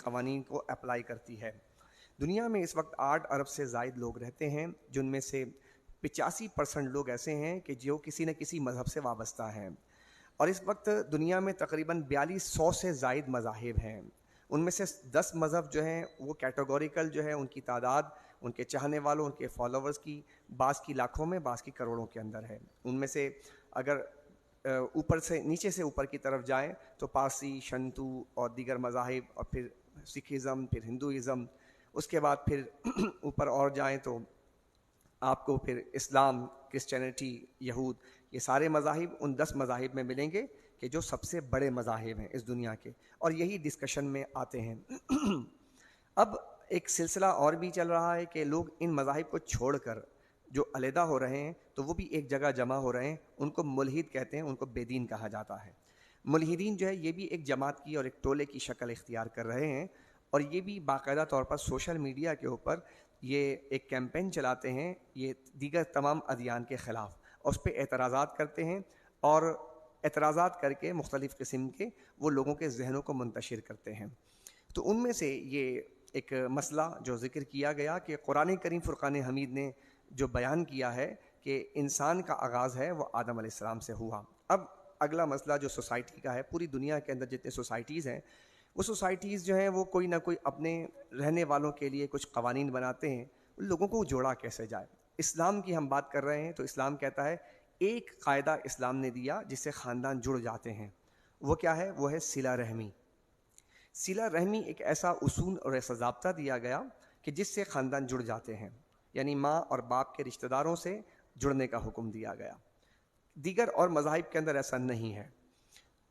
قوانین کو اپلائی کرتی ہے۔ دنیا میں اس وقت 8 ارب سے زائد لوگ رہتے ہیں، جن میں سے 85% لوگ ایسے ہیں کہ جو کسی نہ کسی مذہب سے وابستہ ہیں، اور اس وقت دنیا میں تقریباً 4200 سے زائد مذاہب ہیں۔ ان میں سے 10 مذہب جو ہیں وہ کیٹیگوریکل جو ہے، ان کی تعداد ان کے چاہنے والوں، ان کے فالوورز کی بعض کی لاکھوں میں، بعض کی کروڑوں کے اندر ہے۔ ان میں سے اگر اوپر سے نیچے سے اوپر کی طرف جائیں تو پارسی، شنتو اور دیگر مذاہب، اور پھر سکھزم، پھر ہندوازم، اس کے بعد پھر اوپر اور جائیں تو آپ کو پھر اسلام، کرسچینٹی، یہود، یہ سارے مذاہب ان 10 مذاہب میں ملیں گے کہ جو سب سے بڑے مذاہب ہیں اس دنیا کے، اور یہی ڈسکشن میں آتے ہیں۔ اب ایک سلسلہ اور بھی چل رہا ہے کہ لوگ ان مذاہب کو چھوڑ کر جو علیحدہ ہو رہے ہیں تو وہ بھی ایک جگہ جمع ہو رہے ہیں، ان کو ملحد کہتے ہیں، ان کو بے دین کہا جاتا ہے۔ ملحدین جو ہے یہ بھی ایک جماعت کی اور ایک ٹولے کی شکل اختیار کر رہے ہیں، اور یہ بھی باقاعدہ طور پر سوشل میڈیا کے اوپر یہ ایک کیمپین چلاتے ہیں، یہ دیگر تمام ادیان کے خلاف، اور اس پہ اعتراضات کرتے ہیں، اور اعتراضات کر کے مختلف قسم کے وہ لوگوں کے ذہنوں کو منتشر کرتے ہیں۔ تو ان میں سے یہ ایک مسئلہ جو ذکر کیا گیا کہ قرآن کریم فرقان حمید نے جو بیان کیا ہے کہ انسان کا آغاز ہے وہ آدم علیہ السلام سے ہوا۔ اب اگلا مسئلہ جو سوسائٹی کا ہے، پوری دنیا کے اندر جتنے سوسائٹیز ہیں، وہ سوسائٹیز جو ہیں وہ کوئی نہ کوئی اپنے رہنے والوں کے لیے کچھ قوانین بناتے ہیں، ان لوگوں کو جوڑا کیسے جائے۔ اسلام کی ہم بات کر رہے ہیں تو اسلام کہتا ہے ایک قاعدہ اسلام نے دیا جس سے خاندان جڑ جاتے ہیں، وہ کیا ہے؟ وہ ہے صلہ رحمی۔ صلہ رحمی ایک ایسا اصول اور ایسا ضابطہ دیا گیا کہ جس سے خاندان جڑ جاتے ہیں، یعنی ماں اور باپ کے رشتہ داروں سے جڑنے کا حکم دیا گیا۔ دیگر اور مذاہب کے اندر ایسا نہیں ہے۔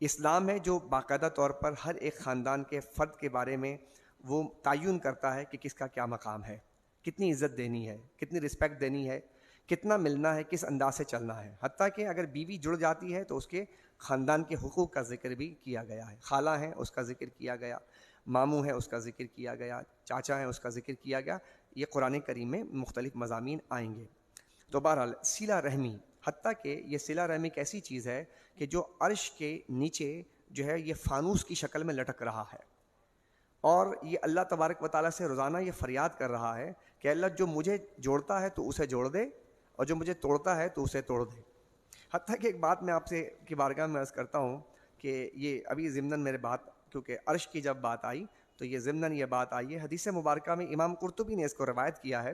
اسلام ہے جو باقاعدہ طور پر ہر ایک خاندان کے فرد کے بارے میں وہ تعین کرتا ہے کہ کس کا کیا مقام ہے، کتنی عزت دینی ہے، کتنی رسپیکٹ دینی ہے، کتنا ملنا ہے، کس انداز سے چلنا ہے۔ حتیٰ کہ اگر بیوی جڑ جاتی ہے تو اس کے خاندان کے حقوق کا ذکر بھی کیا گیا ہے، خالہ ہیں اس کا ذکر کیا گیا، ماموں ہے اس کا ذکر کیا گیا، چاچا ہے اس کا ذکر کیا گیا۔ یہ قرآن کریم میں مختلف مضامین آئیں گے۔ تو بہرحال صلہ رحمی، حتیٰ کہ یہ صلہ رحمی ایک ایسی چیز ہے کہ جو عرش کے نیچے جو ہے یہ فانوس کی شکل میں لٹک رہا ہے، اور یہ اللہ تبارک و تعالیٰ سے روزانہ یہ فریاد کر رہا ہے کہ اللہ جو مجھے جوڑتا ہے تو اسے جوڑ دے، اور جو مجھے توڑتا ہے تو اسے توڑ دے۔ حتیٰ کہ ایک بات میں آپ سے کی بارگاہ میں عرض کرتا ہوں کہ یہ ابھی ضمناً میرے بات، کیونکہ عرش کی جب بات آئی تو یہ ضمناً یہ بات آئی ہے، حدیث مبارکہ میں امام قرطبی نے اس کو روایت کیا ہے،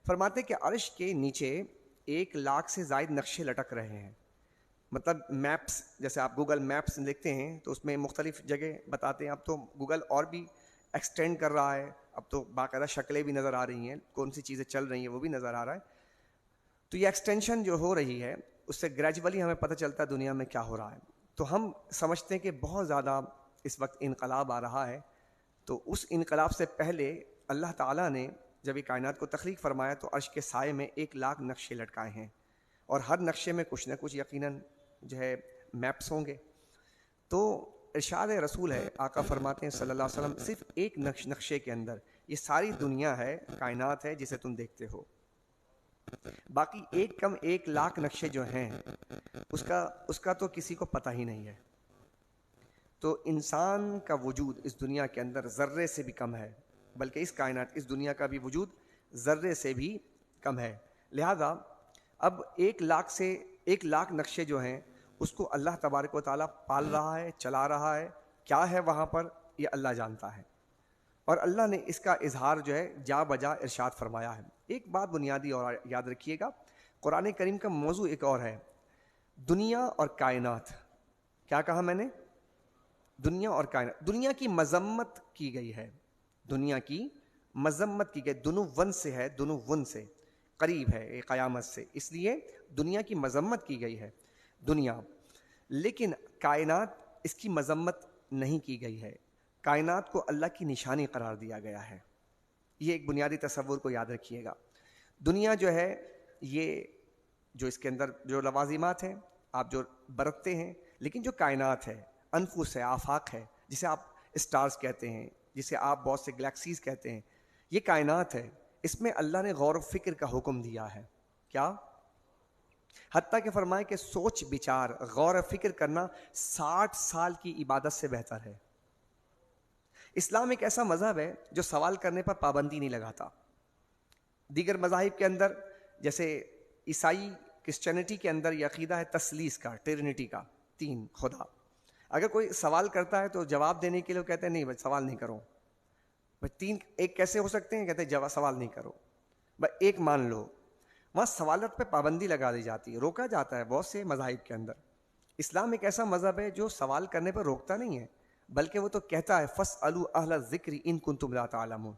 فرماتے ہیں کہ عرش کے نیچے 1,00,000 سے زائد نقشے لٹک رہے ہیں۔ مطلب میپس، جیسے آپ گوگل میپس لکھتے ہیں تو اس میں مختلف جگہ بتاتے ہیں، اب تو گوگل اور بھی ایکسٹینڈ کر رہا ہے، اب تو باقاعدہ شکلیں بھی نظر آ رہی ہیں، کون سی چیزیں چل رہی ہیں وہ بھی نظر آ رہا ہے۔ تو یہ ایکسٹینشن جو ہو رہی ہے اس سے گریجولی ہمیں پتہ چلتا ہے دنیا میں کیا ہو رہا ہے۔ تو ہم سمجھتے ہیں کہ بہت زیادہ اس وقت انقلاب آ رہا ہے، تو اس انقلاب سے پہلے اللہ تعالیٰ نے جب یہ کائنات کو تخلیق فرمایا تو عرش کے سائے میں 1,00,000 نقشے لٹکائے ہیں، اور ہر نقشے میں کچھ نہ کچھ یقیناً جو ہے میپس ہوں گے۔ تو ارشاد رسول ہے، آقا فرماتے ہیں صلی اللہ علیہ وسلم، صرف ایک نقشے کے اندر یہ ساری دنیا ہے، کائنات ہے جسے تم دیکھتے ہو، باقی 1,00,000 نقشے جو ہیں اس کا تو کسی کو پتہ ہی نہیں ہے۔ تو انسان کا وجود اس دنیا کے اندر ذرے سے بھی کم ہے، بلکہ اس کائنات، اس دنیا کا بھی وجود ذرے سے بھی کم ہے۔ لہذا اب 1,00,000 نقشے جو ہیں اس کو اللہ تبارک و تعالیٰ پال رہا ہے، چلا رہا ہے، کیا ہے وہاں پر یہ اللہ جانتا ہے، اور اللہ نے اس کا اظہار جو ہے جا بجا ارشاد فرمایا ہے۔ ایک بات بنیادی اور یاد رکھیے گا، قرآن کریم کا موضوع ایک اور ہے، دنیا اور کائنات۔ کیا کہا میں نے؟ دنیا اور کائنات۔ دنیا کی مذمت کی گئی ہے، دنیا کی مذمت کی گئی، دنو ون سے ہے، دنو ون سے قریب ہے قیامت سے، اس لیے دنیا کی مذمت کی گئی ہے دنیا، لیکن کائنات اس کی مذمت نہیں کی گئی ہے، کائنات کو اللہ کی نشانی قرار دیا گیا ہے۔ یہ ایک بنیادی تصور کو یاد رکھیے گا۔ دنیا جو ہے یہ جو اس کے اندر جو لوازمات ہیں آپ جو برتتے ہیں، لیکن جو کائنات ہے، انفس ہے، آفاق ہے، جسے آپ اسٹارز کہتے ہیں، جسے آپ بہت سے گلیکسیز کہتے ہیں، یہ کائنات ہے، اس میں اللہ نے غور و فکر کا حکم دیا ہے۔ کیا؟ حتیٰ کہ فرمائے کہ سوچ بچار، غور و فکر کرنا 60 سال کی عبادت سے بہتر ہے۔ اسلام ایک ایسا مذہب ہے جو سوال کرنے پر پابندی نہیں لگاتا. دیگر مذاہب کے اندر جیسے عیسائی کرسچینٹی کے اندر یہ عقیدہ ہے تثلیث کا، ٹرینٹی کا، 3 خدا. اگر کوئی سوال کرتا ہے تو جواب دینے کے لیے کہتے ہیں نہیں بھائی سوال نہیں کرو. بھائی 3 ایک کیسے ہو سکتے ہیں؟ کہتے ہیں جواب سوال نہیں کرو، بھائی ایک مان لو. وہاں سوالات پہ پابندی لگا دی جاتی ہے، روکا جاتا ہے بہت سے مذاہب کے اندر. اسلام ایک ایسا مذہب ہے جو سوال کرنے پر روکتا نہیں ہے، بلکہ وہ تو کہتا ہے فَاسْأَلُوا أَهْلَ الذِّكْرِ إِن كُنتُمْ لَا تَعْلَمُونَ.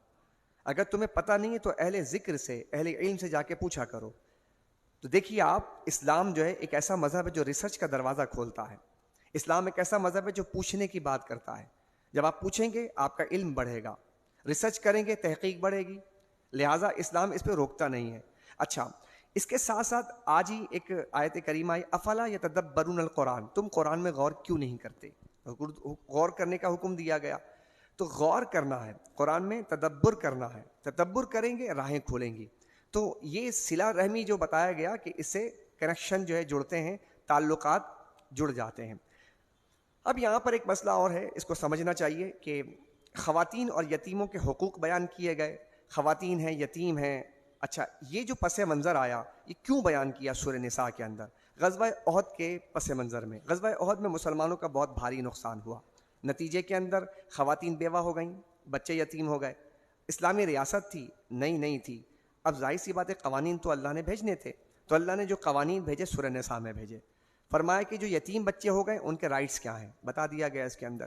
اگر تمہیں پتہ نہیں ہے تو اہل ذکر سے، اہل علم سے جا کے پوچھا کرو. تو دیکھیے آپ، اسلام جو ہے ایک ایسا مذہب ہے جو ریسرچ کا دروازہ کھولتا ہے. اسلام ایک ایسا مذہب ہے جو پوچھنے کی بات کرتا ہے. جب آپ پوچھیں گے آپ کا علم بڑھے گا، ریسرچ کریں گے تحقیق بڑھے گی. لہٰذا اسلام اس پہ روکتا نہیں ہے. اچھا، اس کے ساتھ ساتھ آج ہی ایک آیت کریمہ آئی افلا یتدبرون القرآن، تم قرآن میں غور کیوں نہیں کرتے؟ غور کرنے کا حکم دیا گیا. تو غور کرنا ہے، قرآن میں تدبر کرنا ہے. تدبر کریں گے راہیں کھولیں گی. تو یہ صلہ رحمی جو بتایا گیا کہ اس سے کنیکشن جو ہے جڑتے ہیں، تعلقات جڑ جاتے ہیں. اب یہاں پر ایک مسئلہ اور ہے، اس کو سمجھنا چاہیے کہ خواتین اور یتیموں کے حقوق بیان کیے گئے. خواتین ہیں، یتیم ہیں. اچھا، یہ جو پس منظر آیا یہ کیوں بیان کیا سورہ نساء کے اندر؟ غزوہ احد کے پس منظر میں، غزوہ احد میں مسلمانوں کا بہت بھاری نقصان ہوا. نتیجے کے اندر خواتین بیوہ ہو گئیں، بچے یتیم ہو گئے. اسلامی ریاست تھی؟ نہیں تھی. اب ظاہر سی بات ہے قوانین تو اللہ نے بھیجنے تھے، تو اللہ نے جو قوانین بھیجے سورہ نساء میں بھیجے. فرمایا کہ جو یتیم بچے ہو گئے ان کے رائٹس کیا ہیں بتا دیا گیا اس کے اندر.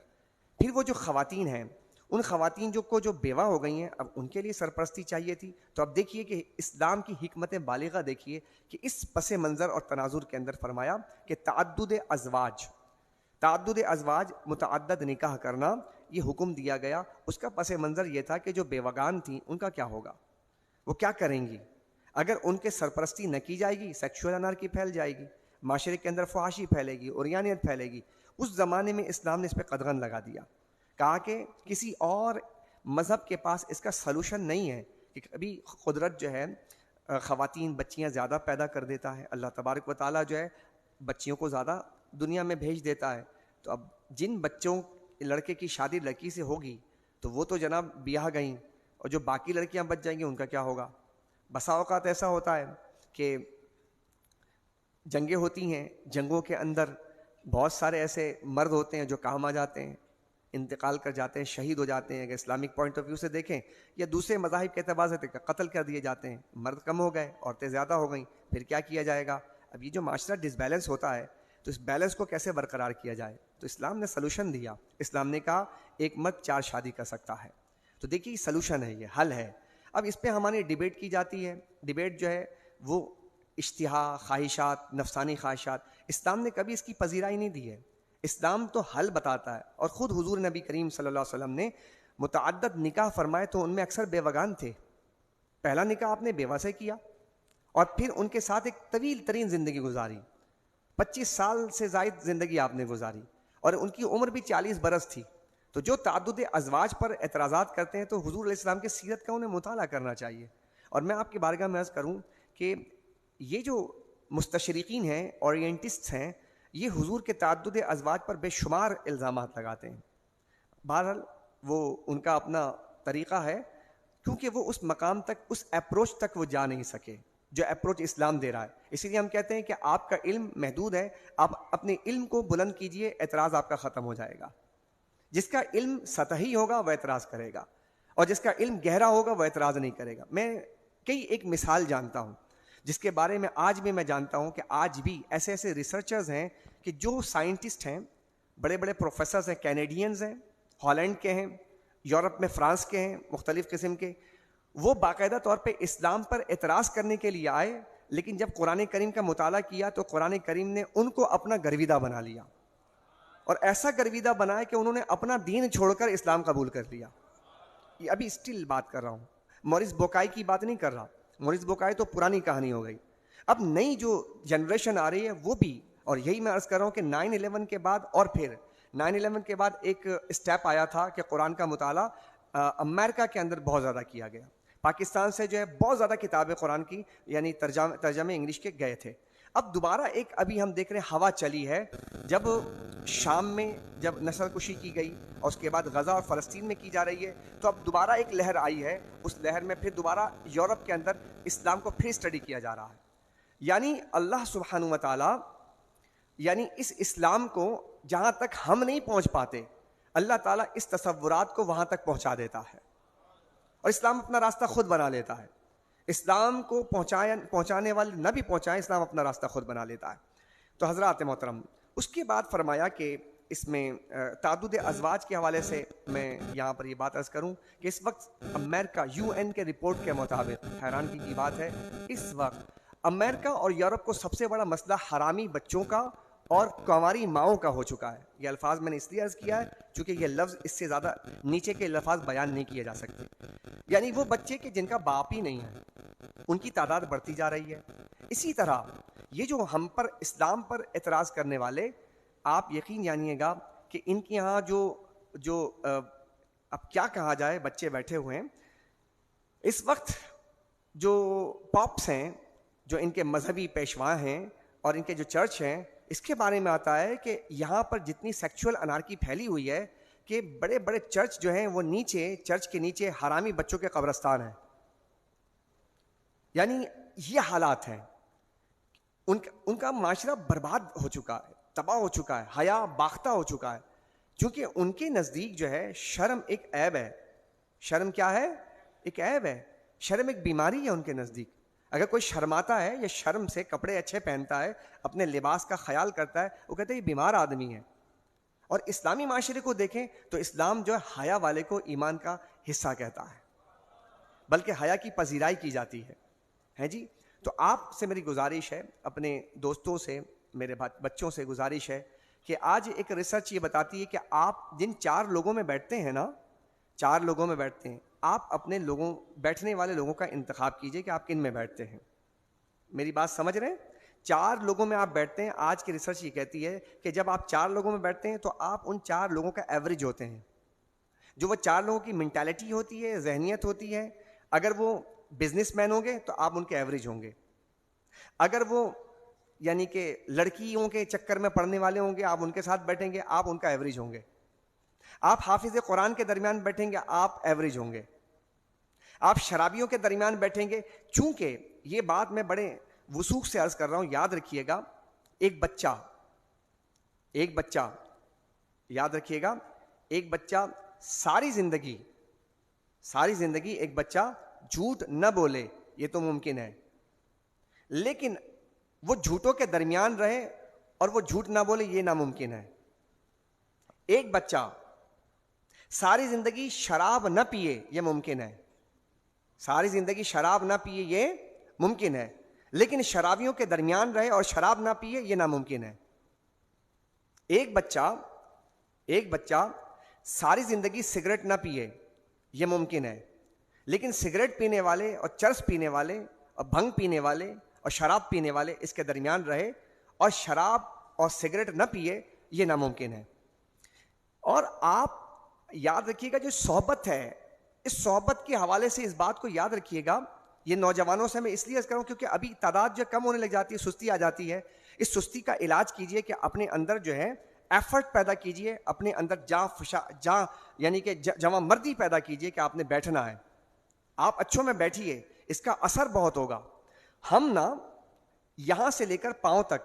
پھر وہ جو خواتین ہیں، ان خواتین جو بیوہ ہو گئی ہیں، اب ان کے لیے سرپرستی چاہیے تھی. تو اب دیکھیے کہ اسلام کی حکمت بالغہ دیکھیے کہ اس پس منظر اور تناظر کے اندر فرمایا کہ تعدد ازواج متعدد نکاح کرنا یہ حکم دیا گیا. اس کا پس منظر یہ تھا کہ جو بیوگان تھیں ان کا کیا ہوگا، وہ کیا کریں گی؟ اگر ان کے سرپرستی نہ کی جائے گی سیکشول انارکی پھیل جائے گی، معاشرے کے اندر فحاشی پھیلے گی، عریانیت پھیلے گی. اس زمانے میں اسلام نے اس پہ قدغن لگا دیا. کہا کہ کسی اور مذہب کے پاس اس کا سلوشن نہیں ہے کہ کبھی قدرت جو ہے خواتین بچیاں زیادہ پیدا کر دیتا ہے. اللہ تبارک و تعالیٰ جو ہے بچیوں کو زیادہ دنیا میں بھیج دیتا ہے. تو اب جن بچوں لڑکے کی شادی لڑکی سے ہوگی تو وہ تو جناب بیاہ گئیں، اور جو باقی لڑکیاں بچ جائیں گی ان کا کیا ہوگا؟ بسا اوقات ایسا ہوتا ہے کہ جنگیں ہوتی ہیں، جنگوں کے اندر بہت سارے ایسے مرد ہوتے ہیں جو کام آ جاتے ہیں، انتقال کر جاتے ہیں، شہید ہو جاتے ہیں. اگر اسلامک پوائنٹ آف ویو سے دیکھیں یا دوسرے مذاہب کے اعتبار سے قتل کر دیے جاتے ہیں. مرد کم ہو گئے، عورتیں زیادہ ہو گئیں، پھر کیا کیا جائے گا؟ اب یہ جو معاشرہ ڈس بیلنس ہوتا ہے تو اس بیلنس کو کیسے برقرار کیا جائے؟ تو اسلام نے سلوشن دیا. اسلام نے کہا ایک مرد 4 شادی کر سکتا ہے. تو دیکھیے سلوشن ہے، یہ حل ہے. اب اس پہ ہماری ڈیبیٹ کی جاتی ہے. ڈیبیٹ جو ہے وہ اشتہا، خواہشات، نفسانی خواہشات. اسلام نے کبھی اس کی پذیرائی نہیں دی ہے. اسلام تو حل بتاتا ہے. اور خود حضور نبی کریم صلی اللہ علیہ وسلم نے متعدد نکاح فرمائے تو ان میں اکثر بیوگان تھے. پہلا نکاح آپ نے بیوہ سے کیا اور پھر ان کے ساتھ ایک طویل ترین زندگی گزاری. 25 سال سے زائد زندگی آپ نے گزاری اور ان کی عمر بھی 40 برس تھی. تو جو تعدد ازواج پر اعتراضات کرتے ہیں تو حضور علیہ السلام کی سیرت کا انہیں مطالعہ کرنا چاہیے. اور میں آپ کی بارگاہ میں عرض کروں کہ یہ جو مستشرقین ہیں، اورینٹسٹ ہیں، یہ حضور کے تعدد ازواج پر بے شمار الزامات لگاتے ہیں. بہرحال وہ ان کا اپنا طریقہ ہے، کیونکہ وہ اس مقام تک، اس اپروچ تک وہ جا نہیں سکے جو اپروچ اسلام دے رہا ہے. اسی لیے ہم کہتے ہیں کہ آپ کا علم محدود ہے، آپ اپنے علم کو بلند کیجئے، اعتراض آپ کا ختم ہو جائے گا. جس کا علم سطحی ہوگا وہ اعتراض کرے گا، اور جس کا علم گہرا ہوگا وہ اعتراض نہیں کرے گا. میں ایک مثال جانتا ہوں جس کے بارے میں آج بھی میں جانتا ہوں کہ آج بھی ایسے ایسے ریسرچرز ہیں کہ جو سائنٹسٹ ہیں، بڑے بڑے پروفیسرز ہیں، کینیڈینز ہیں، ہالینڈ کے ہیں، یورپ میں فرانس کے ہیں، مختلف قسم کے. وہ باقاعدہ طور پہ اسلام پر اعتراض کرنے کے لیے آئے، لیکن جب قرآن کریم کا مطالعہ کیا تو قرآن کریم نے ان کو اپنا گرویدہ بنا لیا، اور ایسا گرویدہ بنایا کہ انہوں نے اپنا دین چھوڑ کر اسلام قبول کر لیا. یہ ابھی اسٹل بات کر رہا ہوں، موریس بوکائی کی بات نہیں کر رہا. موریس بوکائی تو پرانی کہانی ہو گئی. اب نئی جو جنریشن آ رہی ہے وہ بھی، اور یہی میں عرض کر رہا ہوں کہ 9/11 کے بعد، اور پھر 9/11 کے بعد ایک اسٹیپ آیا تھا کہ قرآن کا مطالعہ امریکہ کے اندر بہت زیادہ کیا گیا. پاکستان سے جو ہے بہت زیادہ کتابیں قرآن کی یعنی ترجمے انگلش کے گئے تھے. اب دوبارہ ایک ابھی ہم دیکھ رہے ہیں ہوا چلی ہے، جب شام میں جب نسل کشی کی گئی اور اس کے بعد غزہ اور فلسطین میں کی جا رہی ہے، تو اب دوبارہ ایک لہر آئی ہے، اس لہر میں پھر دوبارہ یورپ کے اندر اسلام کو پھر اسٹڈی کیا جا رہا ہے. یعنی اللہ سبحانہ و تعالی یعنی اس اسلام کو جہاں تک ہم نہیں پہنچ پاتے، اللہ تعالیٰ اس تصورات کو وہاں تک پہنچا دیتا ہے اور اسلام اپنا راستہ خود بنا لیتا ہے. اسلام کو پہنچانے والے نہ بھی پہنچائیں، اسلام اپنا راستہ خود بنا لیتا ہے. تو حضرات محترم، اس کے بعد فرمایا کہ اس میں تعدد ازواج کے حوالے سے میں یہاں پر یہ بات عرض کروں کہ اس وقت امریکہ UN کے رپورٹ کے مطابق، حیرانگی کی بات ہے، اس وقت امریکہ اور یورپ کو سب سے بڑا مسئلہ حرامی بچوں کا اور کنواری ماؤں کا ہو چکا ہے. یہ الفاظ میں نے اس لیے عرض کیا ہے چونکہ یہ لفظ اس سے زیادہ نیچے کے الفاظ بیان نہیں کیے جا سکتے. یعنی وہ بچے کہ جن کا باپ ہی نہیں ہے، ان کی تعداد بڑھتی جا رہی ہے. اسی طرح یہ جو ہم پر اسلام پر اعتراض کرنے والے، آپ یقین جانیے گا کہ ان کے یہاں جو اب کیا کہا جائے، بچے بیٹھے ہوئے ہیں اس وقت، جو پاپس ہیں، جو ان کے مذہبی پیشوا ہیں اور ان کے جو چرچ ہیں، اس کے بارے میں آتا ہے کہ یہاں پر جتنی سیکچول انارکی پھیلی ہوئی ہے کہ بڑے بڑے چرچ جو ہیں وہ نیچے، چرچ کے نیچے حرامی بچوں کے قبرستان ہیں. یعنی یہ حالات ہیں. ان کا معاشرہ برباد ہو چکا ہے، تباہ ہو چکا ہے، حیا باختہ ہو چکا ہے، کیونکہ ان کے نزدیک جو ہے شرم ایک عیب ہے. شرم کیا ہے؟ ایک عیب ہے. شرم ایک بیماری ہے ان کے نزدیک. اگر کوئی شرماتا ہے یا شرم سے کپڑے اچھے پہنتا ہے، اپنے لباس کا خیال کرتا ہے، وہ کہتے ہیں یہ بیمار آدمی ہے. اور اسلامی معاشرے کو دیکھیں تو اسلام جو ہے حیا والے کو ایمان کا حصہ کہتا ہے، بلکہ حیا کی پذیرائی کی جاتی ہے جی. تو آپ سے میری گزارش ہے، اپنے دوستوں سے، میرے بچوں سے گزارش ہے کہ آج ایک ریسرچ یہ بتاتی ہے کہ آپ جن 4 لوگوں میں بیٹھتے ہیں نا، 4 لوگوں میں بیٹھتے ہیں، آپ اپنے بیٹھنے والے لوگوں کا انتخاب کیجئے کہ آپ کن میں بیٹھتے ہیں. میری بات سمجھ رہے ہیں؟ 4 لوگوں میں آپ بیٹھتے ہیں. آج کی ریسرچ یہ کہتی ہے کہ جب آپ 4 لوگوں میں بیٹھتے ہیں تو آپ ان 4 لوگوں کا ایوریج ہوتے ہیں. جو وہ 4 لوگوں کی مینٹالٹی ہوتی ہے، ذہنیت ہوتی ہے، اگر وہ بزنس مین ہوں گے تو آپ ان کے ایوریج ہوں گے. اگر وہ یعنی کہ لڑکیوں کے چکر میں پڑنے والے ہوں گے، آپ ان کے ساتھ بیٹھیں گے، آپ ان کا ایوریج ہوں گے. آپ حافظ قرآن کے درمیان بیٹھیں گے، آپ ایوریج ہوں گے. آپ شرابیوں کے درمیان بیٹھیں گے. چونکہ یہ بات میں بڑے وثوق سے عرض کر رہا ہوں، یاد رکھیے گا، ایک بچہ یاد رکھیے گا، ایک بچہ ساری زندگی ایک بچہ جھوٹ نہ بولے، یہ تو ممکن ہے، لیکن وہ جھوٹوں کے درمیان رہے اور وہ جھوٹ نہ بولے، یہ ناممکن ہے. ایک بچہ ساری زندگی شراب نہ پیے، یہ ممکن ہے. ساری زندگی شراب نہ پیے یہ ممکن ہے، لیکن شرابیوں کے درمیان رہے اور شراب نہ پیے، یہ ناممکن ہے. ایک بچہ ساری زندگی سگریٹ نہ پیے، یہ ممکن ہے، لیکن سگریٹ پینے والے اور چرس پینے والے اور بھنگ پینے والے اور شراب پینے والے اس کے درمیان رہے اور شراب اور سگریٹ نہ پیے، یہ ناممکن ہے. اور آپ یاد رکھیے گا، جو صحبت ہے، اس صحبت کے حوالے سے اس بات کو یاد رکھیے گا. یہ نوجوانوں سے میں اس لیے عرض کروں کیونکہ ابھی تعداد جو کم ہونے لگ جاتی ہے، سستی آ جاتی ہے. اس سستی کا علاج کیجئے کہ اپنے اندر جو ہے ایفرٹ پیدا کیجئے، اپنے اندر جاں یعنی کہ جواں مردی پیدا کیجئے کہ آپ نے بیٹھنا ہے. آپ اچھوں میں بیٹھیے، اس کا اثر بہت ہوگا. ہم نا یہاں سے لے کر پاؤں تک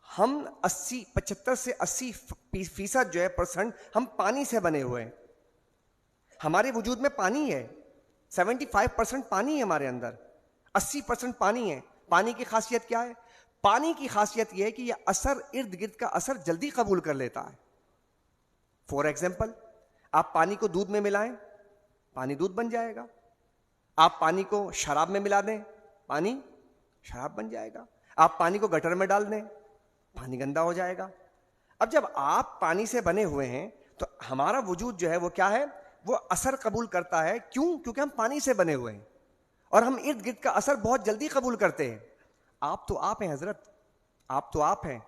ہم 75 سے 80% جو ہے پرسنٹ ہم پانی سے بنے ہوئے ہیں. ہمارے وجود میں پانی ہے، 75% پانی ہے ہمارے اندر، 80% پانی ہے. پانی کی خاصیت کیا ہے؟ پانی کی خاصیت یہ ہے کہ یہ اثر، ارد گرد کا اثر جلدی قبول کر لیتا ہے. فور ایگزامپل، آپ پانی کو دودھ میں ملائیں، پانی دودھ بن جائے گا. آپ پانی کو شراب میں ملا دیں، پانی شراب بن جائے گا. آپ پانی کو گٹر میں ڈال دیں، پانی گندا ہو جائے گا. اب جب آپ پانی سے بنے ہوئے ہیں تو ہمارا وجود جو ہے وہ کیا ہے؟ وہ اثر قبول کرتا ہے. کیوں؟ کیونکہ ہم پانی سے بنے ہوئے ہیں اور ہم ارد گرد کا اثر بہت جلدی قبول کرتے ہیں. آپ تو آپ ہیں حضرت، آپ تو آپ ہیں.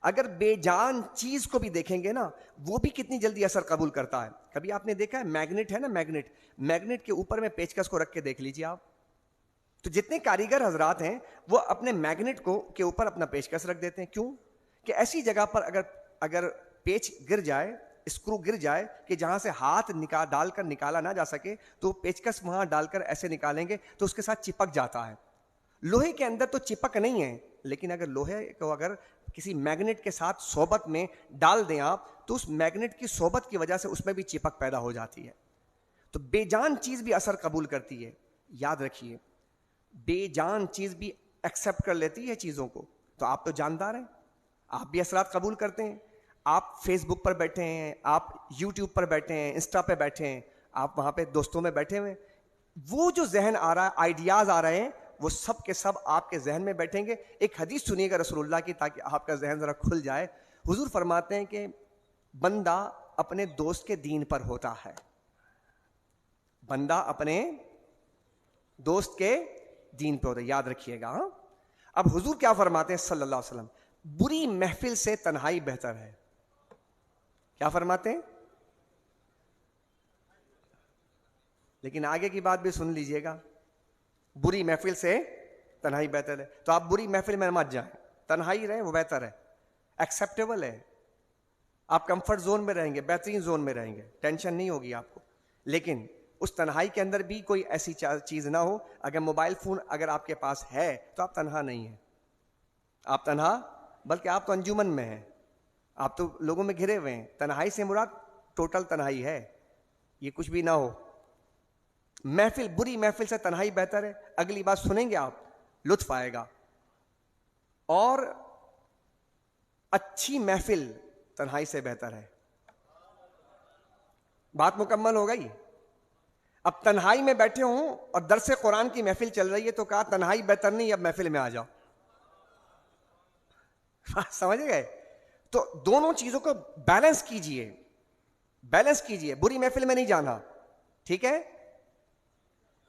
اگر بے جان چیز کو بھی دیکھیں گے نا، وہ بھی کتنی جلدی اثر قبول کرتا ہے. کبھی آپ نے دیکھا ہے میگنیٹ ہے نا، میگنیٹ کے اوپر میں پیچکس کو رکھ کے دیکھ لیجیے آپ، تو جتنے کاریگر حضرات ہیں وہ اپنے میگنیٹ کو کے اوپر اپنا پیچکس رکھ دیتے ہیں. کیوں؟ کہ ایسی جگہ پر اگر پیچ گر جائے, اسکرو گر جائے کہ جہاں سے ہاتھ ڈال کر نکالا نہ جا سکے, تو پیچکس وہاں ڈال کر ایسے نکالیں گے تو اس کے ساتھ چپک جاتا ہے. لوہے کے اندر تو چپک نہیں ہے, لیکن اگر لوہے کو اگر کسی میگنیٹ کے ساتھ صحبت میں ڈال دیں آپ, تو اس میگنیٹ کی صحبت کی وجہ سے اس میں بھی چپک پیدا ہو جاتی ہے. تو بے جان چیز بھی اثر قبول کرتی ہے. یاد رکھیے, بے جان چیز بھی ایکسپٹ کر لیتی ہے چیزوں کو. تو آپ تو جاندار ہیں, آپ بھی اثرات قبول کرتے ہیں. آپ فیس بک پر بیٹھے ہیں, آپ یوٹیوب پر بیٹھے ہیں, انسٹا پہ بیٹھے ہیں, آپ وہاں پہ دوستوں میں بیٹھے ہوئے, وہ جو ذہن آ رہا ہے, آئیڈیاز آ رہے ہیں, وہ سب کے سب آپ کے ذہن میں بیٹھیں گے. ایک حدیث سنیے گا رسول اللہ کی تاکہ آپ کا ذہن ذرا کھل جائے. حضور فرماتے ہیں کہ بندہ اپنے دوست کے دین پر ہوتا ہے. بندہ اپنے دوست کے دین پہ ہوتا ہے. یاد رکھیے گا. اب حضور کیا فرماتے ہیں صلی اللہ علیہ وسلم؟ بری محفل سے تنہائی بہتر ہے. کیا فرماتے ہیں؟ لیکن آگے کی بات بھی سن لیجئے گا. بری محفل سے تنہائی بہتر ہے. تو آپ بری محفل میں مت جائیں, تنہائی رہیں, وہ بہتر ہے, ایکسیپٹیبل ہے. آپ کمفرٹ زون میں رہیں گے, بہترین زون میں رہیں گے, ٹینشن نہیں ہوگی آپ کو. لیکن اس تنہائی کے اندر بھی کوئی ایسی چیز نہ ہو. اگر موبائل فون اگر آپ کے پاس ہے تو آپ تنہا نہیں ہیں. آپ تنہا, بلکہ آپ تو انجمن میں ہیں, آپ تو لوگوں میں گھرے ہوئے ہیں. تنہائی سے مراد ٹوٹل تنہائی ہے, یہ کچھ بھی نہ ہو. محفل, بری محفل سے تنہائی بہتر ہے. اگلی بات سنیں گے آپ, لطف آئے گا. اور اچھی محفل تنہائی سے بہتر ہے. بات مکمل ہو گئی. اب تنہائی میں بیٹھے ہوں اور درس قرآن کی محفل چل رہی ہے تو کہا تنہائی بہتر نہیں, اب محفل میں آ جاؤ. سمجھ گئے؟ تو دونوں چیزوں کو بیلنس کیجئے, بیلنس کیجئے. بری محفل میں نہیں جانا, ٹھیک ہے,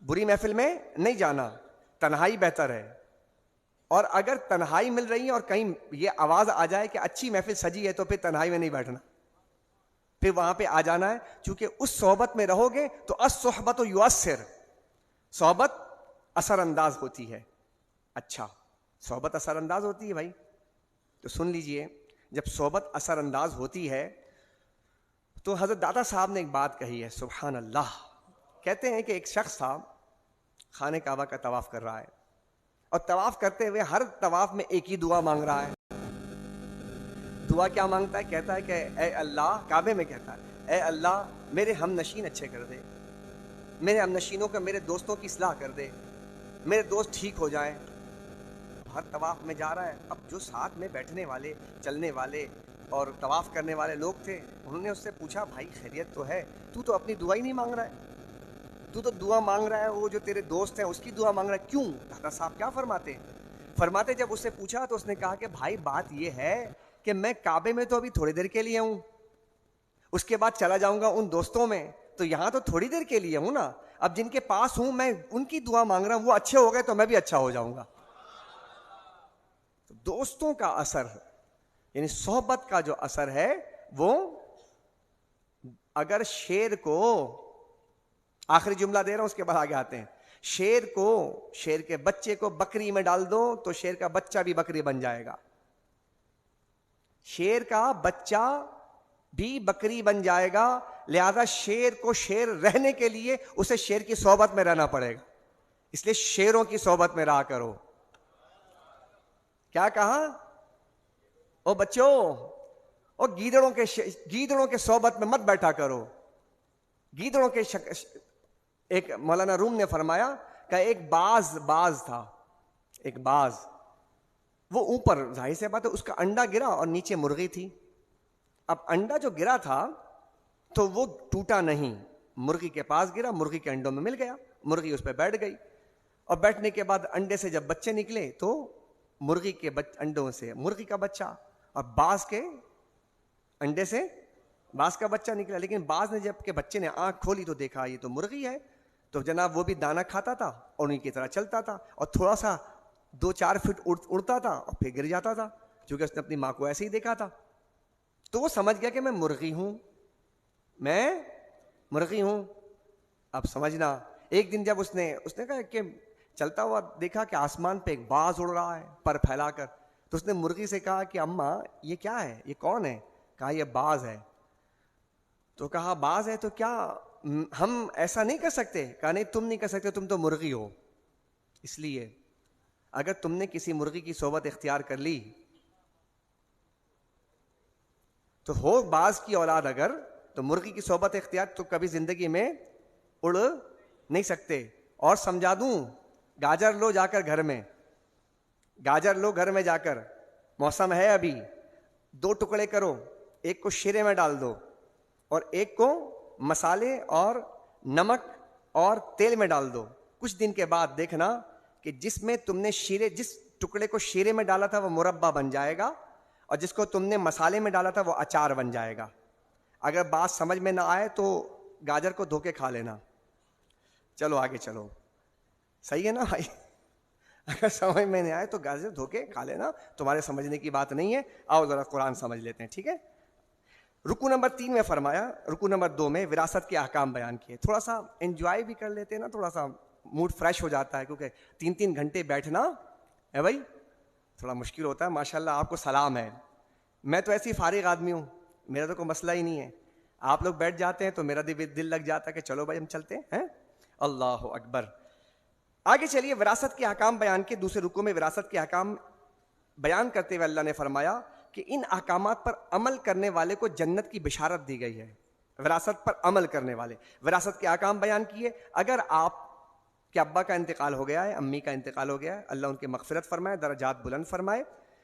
بری محفل میں نہیں جانا, تنہائی بہتر ہے. اور اگر تنہائی مل رہی ہے اور کہیں یہ آواز آ جائے کہ اچھی محفل سجی ہے, تو پھر تنہائی میں نہیں بیٹھنا, پھر وہاں پہ آ جانا ہے. چونکہ اس صحبت میں رہو گے تو الصحبت یؤثر, صحبت اثر انداز ہوتی ہے. اچھا, صحبت اثر انداز ہوتی ہے بھائی, تو سن لیجئے. جب صحبت اثر انداز ہوتی ہے تو حضرت دادا صاحب نے ایک بات کہی ہے, سبحان اللہ. کہتے ہیں کہ ایک شخص تھا, خانہ کعبہ کا طواف کر رہا ہے, اور طواف کرتے ہوئے ہر طواف میں ایک ہی دعا مانگ رہا ہے. دعا کیا مانگتا ہے؟ کہتا ہے کہ اے اللہ, کعبے میں کہتا ہے, اے اللہ میرے ہم نشین اچھے کر دے, میرے ہم نشینوں کا, میرے دوستوں کی اصلاح کر دے, میرے دوست ٹھیک ہو جائیں. ہر طواف میں جا رہا ہے. اب جو ساتھ میں بیٹھنے والے, چلنے والے اور طواف کرنے والے لوگ تھے, انہوں نے اس سے پوچھا بھائی خیریت تو ہے, تو اپنی دعا ہی نہیں مانگ رہا ہے, تو دعا مانگ رہا ہے, وہ جو تیرے دوست ہیں اس کی دعا مانگ رہا ہے, کیوں؟ دادا صاحب کیا فرماتے ہیں؟ فرماتے جب اس سے پوچھا تو اس نے کہا کہ بھائی بات یہ ہے کہ میں کعبے میں تو ابھی تھوڑی دیر کے لیے ہوں, اس کے بعد چلا جاؤں گا ان دوستوں میں, تو یہاں تو تھوڑی دیر کے لیے ہوں نا. اب جن کے پاس ہوں میں ان کی دعا مانگ رہا ہوں, وہ اچھے ہو گئے تو میں بھی اچھا ہو جاؤں گا. تو دوستوں کا اثر, یعنی صحبت کا جو اثر ہے, وہ اگر شیر کو, آخری جملہ دے رہا ہوں اس کے بعد آگے آتے ہیں, شیر کو, شیر کے بچے کو بکری میں ڈال دو تو شیر کا بچہ بھی بکری بن جائے گا, شیر کا بچہ بھی بکری بن جائے گا. لہذا شیر کو شیر رہنے کے لیے اسے شیر کی صحبت میں رہنا پڑے گا, اس لیے شیروں کی صحبت میں رہا کرو. کیا کہا؟ او بچوں, او گیدڑوں کے صحبت میں مت بیٹھا کرو. گیدڑوں کے ایک مولانا روم نے فرمایا کہ ایک باز تھا, ایک باز, وہ اوپر, ظاہر سی بات ہے اس کا انڈا گرا اور نیچے مرغی تھی. اب انڈا جو گرا تھا تو وہ ٹوٹا نہیں, مرغی کے پاس گرا, مرغی کے انڈوں میں مل گیا, مرغی اس پہ بیٹھ گئی, اور بیٹھنے کے بعد انڈے سے جب بچے نکلے تو مرغی کے انڈوں سے مرغی کا بچہ, اور باز کے انڈے سے باز کا بچہ نکلا. لیکن باز نے جب کہ بچے نے آنکھ کھولی تو دیکھا یہ تو مرغی ہے, تو جناب وہ بھی دانہ کھاتا تھا اور انہیں کی طرح چلتا تھا, اور تھوڑا سا 2-4 فٹ اڑتا تھا اور پھر گر جاتا تھا, کیونکہ اس نے اپنی ماں کو ایسے ہی دیکھا تھا. تو وہ سمجھ گیا کہ میں مرغی ہوں, میں مرغی ہوں. اب سمجھنا, ایک دن جب اس نے کہا کہ چلتا ہوا دیکھا کہ آسمان پہ ایک باز اڑ رہا ہے پر پھیلا کر. تو اس نے مرغی سے کہا کہ اماں یہ کیا ہے, یہ کون ہے؟ کہا یہ باز ہے. تو کہا باز ہے تو کیا ہم ایسا نہیں کر سکتے؟ کہا نہیں تم نہیں کر سکتے, تم تو مرغی ہو. اس لیے اگر تم نے کسی مرغی کی صحبت اختیار کر لی تو ہو باز کی اولاد اگر, تو مرغی کی صحبت اختیار تو کبھی زندگی میں اڑ نہیں سکتے. اور سمجھا دوں, گاجر لو جا کر گھر میں, گاجر لو گھر میں جا کر, موسم ہے ابھی, 2 ٹکڑے کرو, ایک کو شیرے میں ڈال دو اور ایک کو مسالے اور نمک اور تیل میں ڈال دو. کچھ دن کے بعد دیکھنا کہ جس میں تم نے جس ٹکڑے کو شیرے میں ڈالا تھا وہ مربع بن جائے گا, اور جس کو تم نے مسالے میں ڈالا تھا وہ اچار بن جائے گا. اگر بات سمجھ میں نہ آئے تو گاجر کو دھو کے کھا لینا. چلو آگے چلو, صحیح ہے نا بھائی؟ اگر سمجھ میں نہیں آئے تو گاجر دھو کے کھا لینا, تمہارے سمجھنے کی بات نہیں ہے. آؤ ذرا قرآن سمجھ لیتے ہیں, ٹھیک ہے؟ رکو نمبر 3 میں فرمایا, رکو نمبر 2 میں وراثت کے احکام بیان کیے. تھوڑا سا انجوائے بھی کر لیتے ہیں نا, تھوڑا سا موڈ فریش ہو جاتا ہے, کیونکہ 3 گھنٹے بیٹھنا ہے بھائی تھوڑا مشکل ہوتا ہے. ماشاءاللہ آپ کو سلام ہے, میں تو ایسی فارغ آدمی ہوں, میرا تو کوئی مسئلہ ہی نہیں ہے. آپ لوگ بیٹھ جاتے ہیں تو میرا دل لگ جاتا ہے کہ چلو بھائی ہم چلتے ہیں. اللہ اکبر. آگے چلیے, وراثت کے احکام بیان کے. دوسرے رکوع میں وراثت کے احکام بیان کرتے ہوئے اللہ نے فرمایا کہ ان احکامات پر عمل کرنے والے کو جنت کی بشارت دی گئی ہے. وراثت پر عمل کرنے والے, وراثت کے احکام بیان کیے. اگر آپ کے ابا کا انتقال ہو گیا ہے, امی کا انتقال ہو گیا ہے, اللہ ان کی مغفرت فرمائے, درجات بلند فرمائے.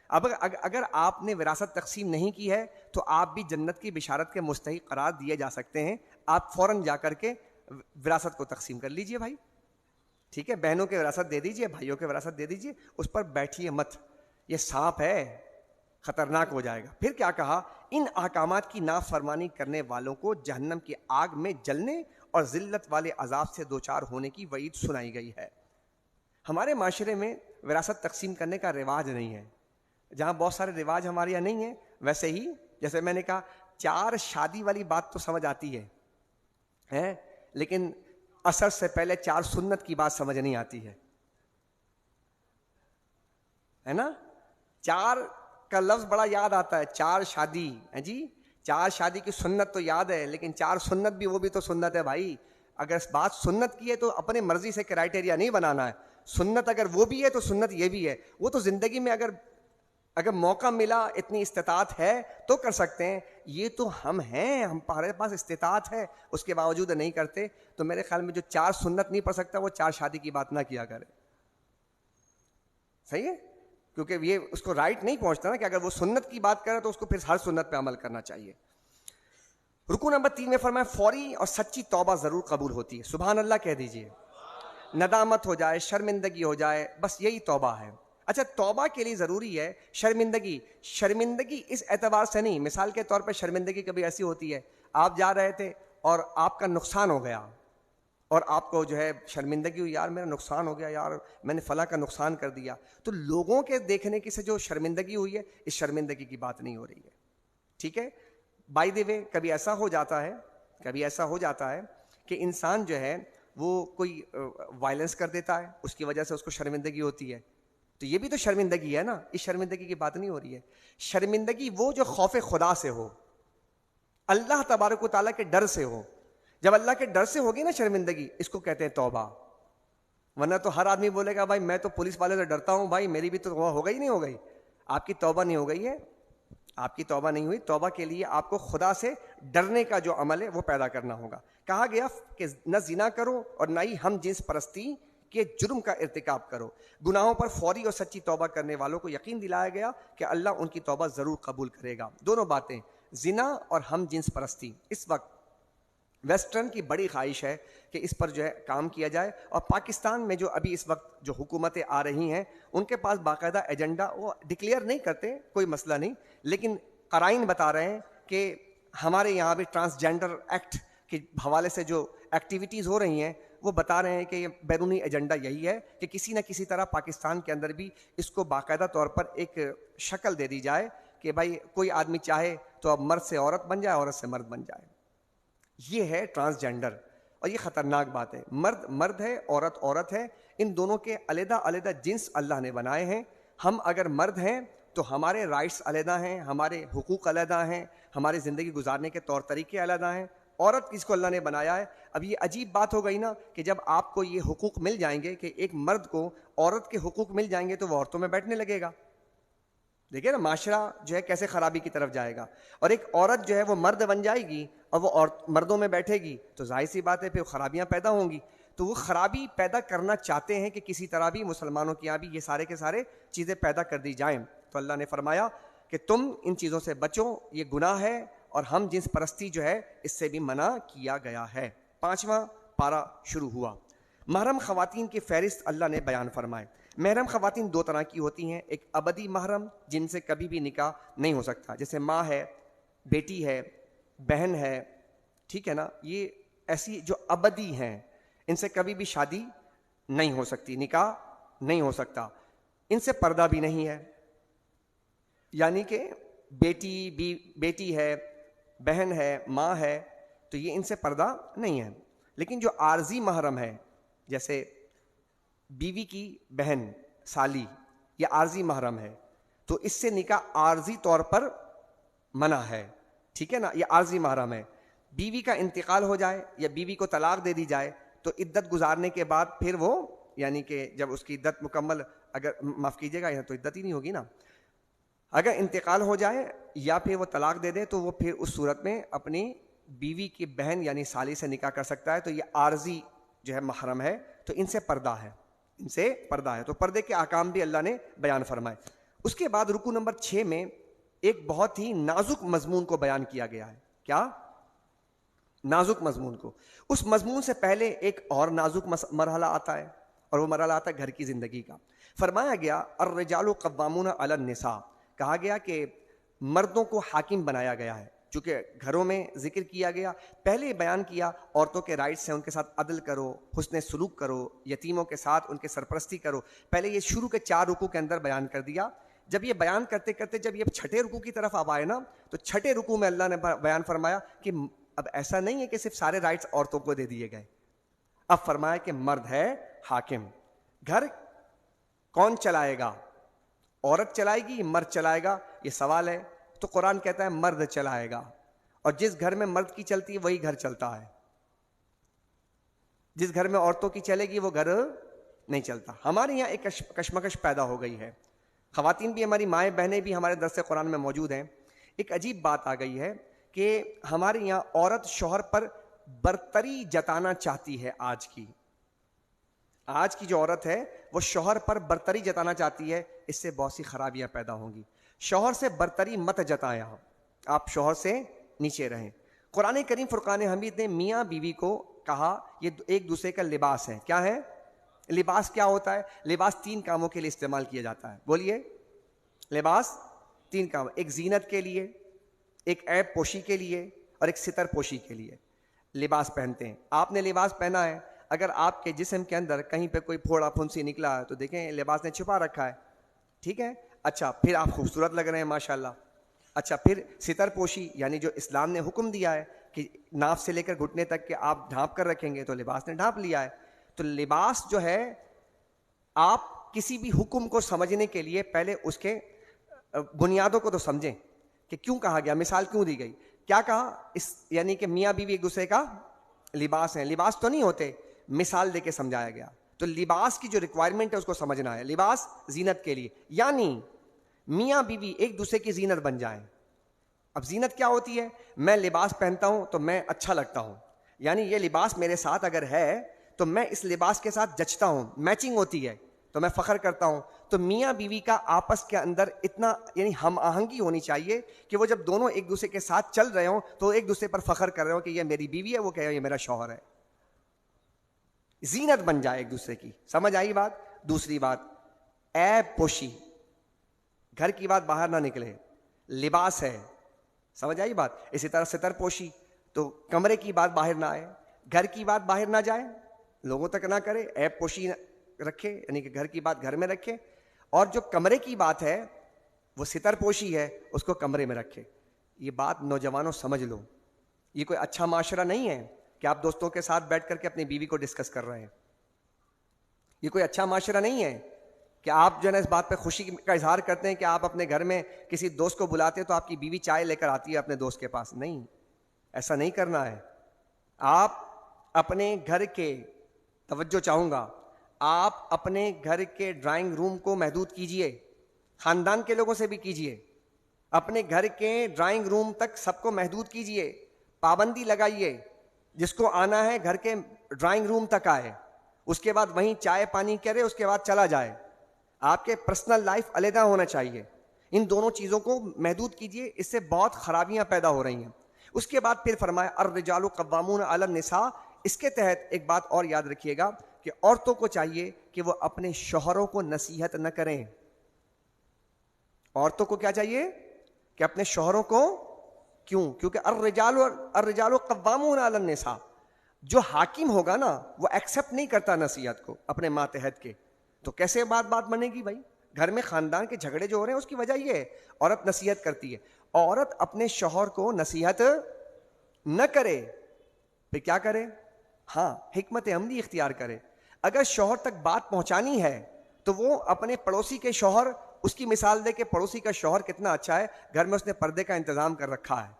اب اگر آپ نے وراثت تقسیم نہیں کی ہے تو آپ بھی جنت کی بشارت کے مستحق قرار دیے جا سکتے ہیں. آپ فوراً جا کر کے وراثت کو تقسیم کر لیجئے بھائی, ٹھیک ہے؟ بہنوں کے وراثت دے دیجئے, بھائیوں کے وراثت دے دیجئے, اس پر بیٹھیے مت, یہ سانپ ہے, خطرناک ہو جائے گا. پھر کیا کہا, ان احکامات کی نافرمانی کرنے والوں کو جہنم کی آگ میں جلنے اور ذلت والے عذاب سے دوچار ہونے کی وعید سنائی گئی ہے. ہمارے معاشرے میں وراثت تقسیم کرنے کا رواج نہیں ہے. جہاں بہت سارے رواج ہمارے یہاں نہیں ہیں, ویسے ہی جیسے میں نے کہا 4 شادی والی بات تو سمجھ آتی ہے, لیکن اثر سے پہلے 4 سنت کی بات سمجھ نہیں آتی ہے نا. 4 کا لفظ بڑا یاد آتا ہے, 4 شادی ہے جی, 4 شادی کی سنت تو یاد ہے, لیکن 4 سنت بھی, وہ بھی تو سنت ہے بھائی. اگر بات سنت کی ہے تو اپنے مرضی سے کرائٹیریا نہیں بنانا ہے. سنت اگر وہ بھی ہے تو سنت یہ بھی ہے. وہ تو زندگی میں اگر موقع ملا, اتنی استطاعت ہے تو کر سکتے ہیں. یہ تو ہم ہیں, ہمارے پاس استطاعت ہے, اس کے باوجود نہیں کرتے. تو میرے خیال میں جو 4 سنت نہیں پڑھ سکتا وہ 4 شادی کی بات نہ کیا کرے. صحیح ہے, کیونکہ یہ اس کو رائٹ نہیں پہنچتا نا, کہ اگر وہ سنت کی بات کرے تو اس کو پھر ہر سنت پہ عمل کرنا چاہیے. رکوع نمبر 3 میں فرمایا فوری اور سچی توبہ ضرور قبول ہوتی ہے. سبحان اللہ کہہ دیجئے. ندامت ہو جائے, شرمندگی ہو جائے, بس یہی توبہ ہے. اچھا, توبہ کے لیے ضروری ہے شرمندگی اس اعتبار سے نہیں. مثال کے طور پہ شرمندگی کبھی ایسی ہوتی ہے, آپ جا رہے تھے اور آپ کا نقصان ہو گیا, اور آپ کو جو ہے شرمندگی ہوئی, یار میرا نقصان ہو گیا, یار میں نے فلاں کا نقصان کر دیا. تو لوگوں کے دیکھنے کی سے جو شرمندگی ہوئی ہے, اس شرمندگی کی بات نہیں ہو رہی ہے, ٹھیک ہے؟ بائی دی وے, کبھی ایسا ہو جاتا ہے کہ انسان جو ہے وہ کوئی وائلنس کر دیتا ہے, اس کی وجہ سے اس کو شرمندگی ہوتی ہے. تو یہ بھی تو شرمندگی ہے نا, اس شرمندگی کی بات نہیں ہو رہی ہے. شرمندگی وہ جو خوف خدا سے ہو, اللہ تبارک و تعالیٰ کے ڈر سے ہو. جب اللہ کے ڈر سے ہوگی نا شرمندگی, اس کو کہتے ہیں توبہ. ورنہ تو ہر آدمی بولے گا بھائی میں تو پولیس والے سے ڈرتا ہوں, بھائی میری بھی تو ہو گئی نہیں ہو گئی. آپ کی توبہ نہیں ہو گئی ہے, آپ کی توبہ نہیں ہوئی. توبہ کے لیے آپ کو خدا سے ڈرنے کا جو عمل ہے وہ پیدا کرنا ہوگا. کہا گیا کہ نہ زنا کرو اور نہ ہی ہم جنس پرستی کے جرم کا ارتکاب کرو. گناہوں پر فوری اور سچی توبہ کرنے والوں کو یقین دلایا گیا کہ اللہ ان کی توبہ ضرور قبول کرے گا. دونوں باتیں, زنا اور ہم جنس پرستی, اس وقت ویسٹرن کی بڑی خواہش ہے کہ اس پر جو ہے کام کیا جائے. اور پاکستان میں جو ابھی اس وقت جو حکومتیں آ رہی ہیں, ان کے پاس باقاعدہ ایجنڈا, وہ ڈکلیئر نہیں کرتے, کوئی مسئلہ نہیں, لیکن قرائن بتا رہے ہیں کہ ہمارے یہاں بھی ٹرانسجینڈر ایکٹ کے حوالے سے جو ایکٹیویٹیز ہو رہی ہیں, وہ بتا رہے ہیں کہ یہ بیرونی ایجنڈا یہی ہے کہ کسی نہ کسی طرح پاکستان کے اندر بھی اس کو باقاعدہ طور پر ایک شکل دے دی جائے کہ بھائی کوئی آدمی چاہے تو اب مرد سے عورت بن جائے, عورت سے مرد بن جائے. یہ ہے ٹرانسجینڈر. اور یہ خطرناک بات ہے. مرد مرد ہے, عورت عورت ہے, ان دونوں کے علیحدہ علیحدہ جنس اللہ نے بنائے ہیں. ہم اگر مرد ہیں تو ہمارے رائٹس علیحدہ ہیں, ہمارے حقوق علیحدہ ہیں, ہماری زندگی گزارنے کے طور طریقے علیحدہ ہیں. عورت کس کو اللہ نے بنایا ہے. اب یہ عجیب بات ہو گئی نا کہ جب آپ کو یہ حقوق مل جائیں گے کہ ایک مرد کو عورت کے حقوق مل جائیں گے تو وہ عورتوں میں بیٹھنے لگے گا. دیکھیں نا معاشرہ جو ہے کیسے خرابی کی طرف جائے گا. اور ایک عورت جو ہے وہ مرد بن جائے گی اور وہ مردوں میں بیٹھے گی تو ظاہر سی بات ہے پھر خرابیاں پیدا ہوں گی. تو وہ خرابی پیدا کرنا چاہتے ہیں کہ کسی طرح بھی مسلمانوں کے یہاں بھی یہ سارے کے سارے چیزیں پیدا کر دی جائیں. تو اللہ نے فرمایا کہ تم ان چیزوں سے بچو, یہ گناہ ہے, اور ہم جنس پرستی جو ہے اس سے بھی منع کیا گیا ہے. 5واں پارہ شروع ہوا. محرم خواتین کی فہرست اللہ نے بیان فرمائے. محرم خواتین 2 طرح کی ہوتی ہیں. ایک ابدی محرم جن سے کبھی بھی نکاح نہیں ہو سکتا, جیسے ماں ہے, بیٹی ہے, بہن ہے, ٹھیک ہے نا, یہ ایسی جو ابدی ہیں ان سے کبھی بھی شادی نہیں ہو سکتی, نکاح نہیں ہو سکتا. ان سے پردہ بھی نہیں ہے, یعنی کہ بیٹی ہے, بہن ہے, ماں ہے, تو یہ ان سے پردہ نہیں ہے. لیکن جو عارضی محرم ہے جیسے بیوی کی بہن, سالی, یہ عارضی محرم ہے, تو اس سے نکاح عارضی طور پر منع ہے. ٹھیک ہے نا, یہ عارضی محرم ہے. بیوی کا انتقال ہو جائے یا بیوی کو طلاق دے دی جائے تو عدت گزارنے کے بعد پھر وہ, یعنی کہ جب اس کی عدت مکمل, اگر معاف کیجیے گا یہاں تو عدت ہی نہیں ہوگی نا, اگر انتقال ہو جائے یا پھر وہ طلاق دے دے تو وہ پھر اس صورت میں اپنی بیوی کی بہن یعنی سالی سے نکاح کر سکتا ہے. تو یہ عارضی جو ہے محرم ہے, تو ان سے پردہ ہے, ان سے پردہ ہے. تو پردے کے احکام بھی اللہ نے بیان فرمائے. اس کے بعد رکوع نمبر 6 میں ایک بہت ہی نازک مضمون کو بیان کیا گیا ہے. کیا نازک مضمون کو. اس مضمون سے پہلے ایک اور نازک مرحلہ آتا ہے, اور وہ مرحلہ آتا ہے گھر کی زندگی کا. فرمایا گیا الرجال قوامون علی النساء, کہا گیا کہ مردوں کو حاکم بنایا گیا ہے. چونکہ گھروں میں ذکر کیا گیا, پہلے بیان کیا عورتوں کے رائٹس ہیں, ان کے ساتھ عدل کرو, حسن سلوک کرو, یتیموں کے ساتھ ان کے سرپرستی کرو. پہلے یہ شروع کے 4 رکوع کے اندر بیان کر دیا. جب یہ بیان کرتے کرتے جب یہ 6 رکوع کی طرف اب آئے نا, تو 6 رکوع میں اللہ نے بیان فرمایا کہ اب ایسا نہیں ہے کہ صرف سارے رائٹس عورتوں کو دے دیے گئے. اب فرمایا کہ مرد ہے حاکم. گھر کون چلائے گا, عورت چلائے گی, مرد چلائے گا, یہ سوال ہے. تو قرآن کہتا ہے مرد چلائے گا, اور جس گھر میں مرد کی چلتی ہے وہی گھر چلتا ہے. جس گھر میں عورتوں کی چلے گی وہ گھر نہیں چلتا. ہمارے یہاں ایک کشمکش پیدا ہو گئی ہے. خواتین بھی, ہماری مائیں بہنیں بھی ہمارے درس قرآن میں موجود ہیں. ایک عجیب بات آ گئی ہے کہ ہمارے یہاں عورت شوہر پر برتری جتانا چاہتی ہے. آج کی جو عورت ہے وہ شوہر پر برتری جتانا چاہتی ہے. اس سے بہت سی خرابیاں پیدا ہوں گی. شوہر سے برتری مت جتائیں, آپ شوہر سے نیچے رہیں. قرآن کریم فرقان حمید نے میاں بیوی کو کہا یہ ایک دوسرے کا لباس ہے. کیا ہے لباس؟ کیا ہوتا ہے لباس؟ 3 کاموں کے لیے استعمال کیا جاتا ہے. بولیے, لباس 3 کام, ایک زینت کے لیے, ایک عیب پوشی کے لیے, اور ایک ستر پوشی کے لیے لباس پہنتے ہیں. آپ نے لباس پہنا ہے, اگر آپ کے جسم کے اندر کہیں پہ کوئی پھوڑا پھنسی نکلا ہے تو دیکھیں لباس نے چھپا رکھا ہے. ٹھیک ہے, اچھا پھر آپ خوبصورت لگ رہے ہیں ماشاءاللہ. اچھا پھر ستر پوشی یعنی جو اسلام نے حکم دیا ہے کہ ناف سے لے کر گھٹنے تک کہ آپ ڈھانپ کر رکھیں گے, تو لباس نے ڈھانپ لیا ہے. تو لباس جو ہے, آپ کسی بھی حکم کو سمجھنے کے لیے پہلے اس کے بنیادوں کو تو سمجھیں کہ کیوں کہا گیا, مثال کیوں دی گئی, کیا کہا. اس یعنی کہ میاں بیوی ایک دوسرے کا لباس ہیں. لباس تو نہیں ہوتے, مثال دے کے سمجھایا گیا. تو لباس کی جو ریکوائرمنٹ ہے اس کو سمجھنا ہے. لباس زینت کے لیے, یعنی میاں بیوی ایک دوسرے کی زینت بن جائیں. اب زینت کیا ہوتی ہے؟ میں لباس پہنتا ہوں تو میں اچھا لگتا ہوں, یعنی یہ لباس میرے ساتھ اگر ہے تو میں اس لباس کے ساتھ جچتا ہوں, میچنگ ہوتی ہے تو میں فخر کرتا ہوں. تو میاں بیوی کا آپس کے اندر اتنا یعنی ہم آہنگی ہونی چاہیے کہ وہ جب دونوں ایک دوسرے کے ساتھ چل رہے ہوں تو ایک دوسرے پر فخر کر رہے ہوں کہ یہ میری بیوی ہے, وہ کہے یہ میرا شوہر ہے. زینت بن جائے ایک دوسرے کی. سمجھ آئی بات؟ دوسری بات, عیب پوشی, گھر کی بات باہر نہ نکلے, لباس ہے. سمجھ آئی بات؟ اسی طرح ستر پوشی, تو کمرے کی بات باہر نہ آئے, گھر کی بات باہر نہ جائے, لوگوں تک نہ کرے, عیب پوشی رکھے یعنی کہ گھر کی بات گھر میں رکھے, اور جو کمرے کی بات ہے وہ ستر پوشی ہے اس کو کمرے میں رکھے. یہ بات نوجوانوں سمجھ لو, یہ کوئی اچھا معاشرہ نہیں ہے. کہ آپ دوستوں کے ساتھ بیٹھ کر کے اپنی بیوی کو ڈسکس کر رہے ہیں. یہ کوئی اچھا معاشرہ نہیں ہے کہ آپ جو ہے نا اس بات پہ خوشی کا اظہار کرتے ہیں کہ آپ اپنے گھر میں کسی دوست کو بلاتے ہیں تو آپ کی بیوی چائے لے کر آتی ہے اپنے دوست کے پاس. نہیں, ایسا نہیں کرنا ہے. آپ اپنے گھر کے, توجہ چاہوں گا, آپ اپنے گھر کے ڈرائنگ روم کو محدود کیجئے, خاندان کے لوگوں سے بھی کیجئے. اپنے گھر کے ڈرائنگ روم تک سب کو محدود کیجئے, پابندی لگائیے. جس کو آنا ہے گھر کے ڈرائنگ روم تک آئے, اس کے بعد وہیں چائے پانی کرے, اس کے بعد چلا جائے. آپ کے پرسنل لائف علیحدہ ہونا چاہیے. ان دونوں چیزوں کو محدود کیجئے, اس سے بہت خرابیاں پیدا ہو رہی ہیں. اس کے بعد پھر فرمایا الرجال قوامون علی النساء. اس کے تحت ایک بات اور یاد رکھیے گا کہ عورتوں کو چاہیے کہ وہ اپنے شوہروں کو نصیحت نہ کریں. عورتوں کو کیا چاہیے کہ اپنے شوہروں کو, کیوں؟ کیونکہ الرجال قوامون علی النساء, جو حاکم ہوگا نا وہ ایکسپٹ نہیں کرتا نصیحت کو اپنے ماتحت کے. تو کیسے بات بنے گی بھائی؟ گھر میں خاندان کے جھگڑے جو ہو رہے ہیں اس کی وجہ یہ ہے عورت نصیحت کرتی ہے. عورت اپنے شوہر کو نصیحت نہ کرے, پھر کیا کرے؟ ہاں, حکمت عملی اختیار کرے. اگر شوہر تک بات پہنچانی ہے تو وہ اپنے پڑوسی کے شوہر, اس کی مثال دے کہ پڑوسی کا شوہر کتنا اچھا ہے, گھر میں اس نے پردے کا انتظام کر رکھا ہے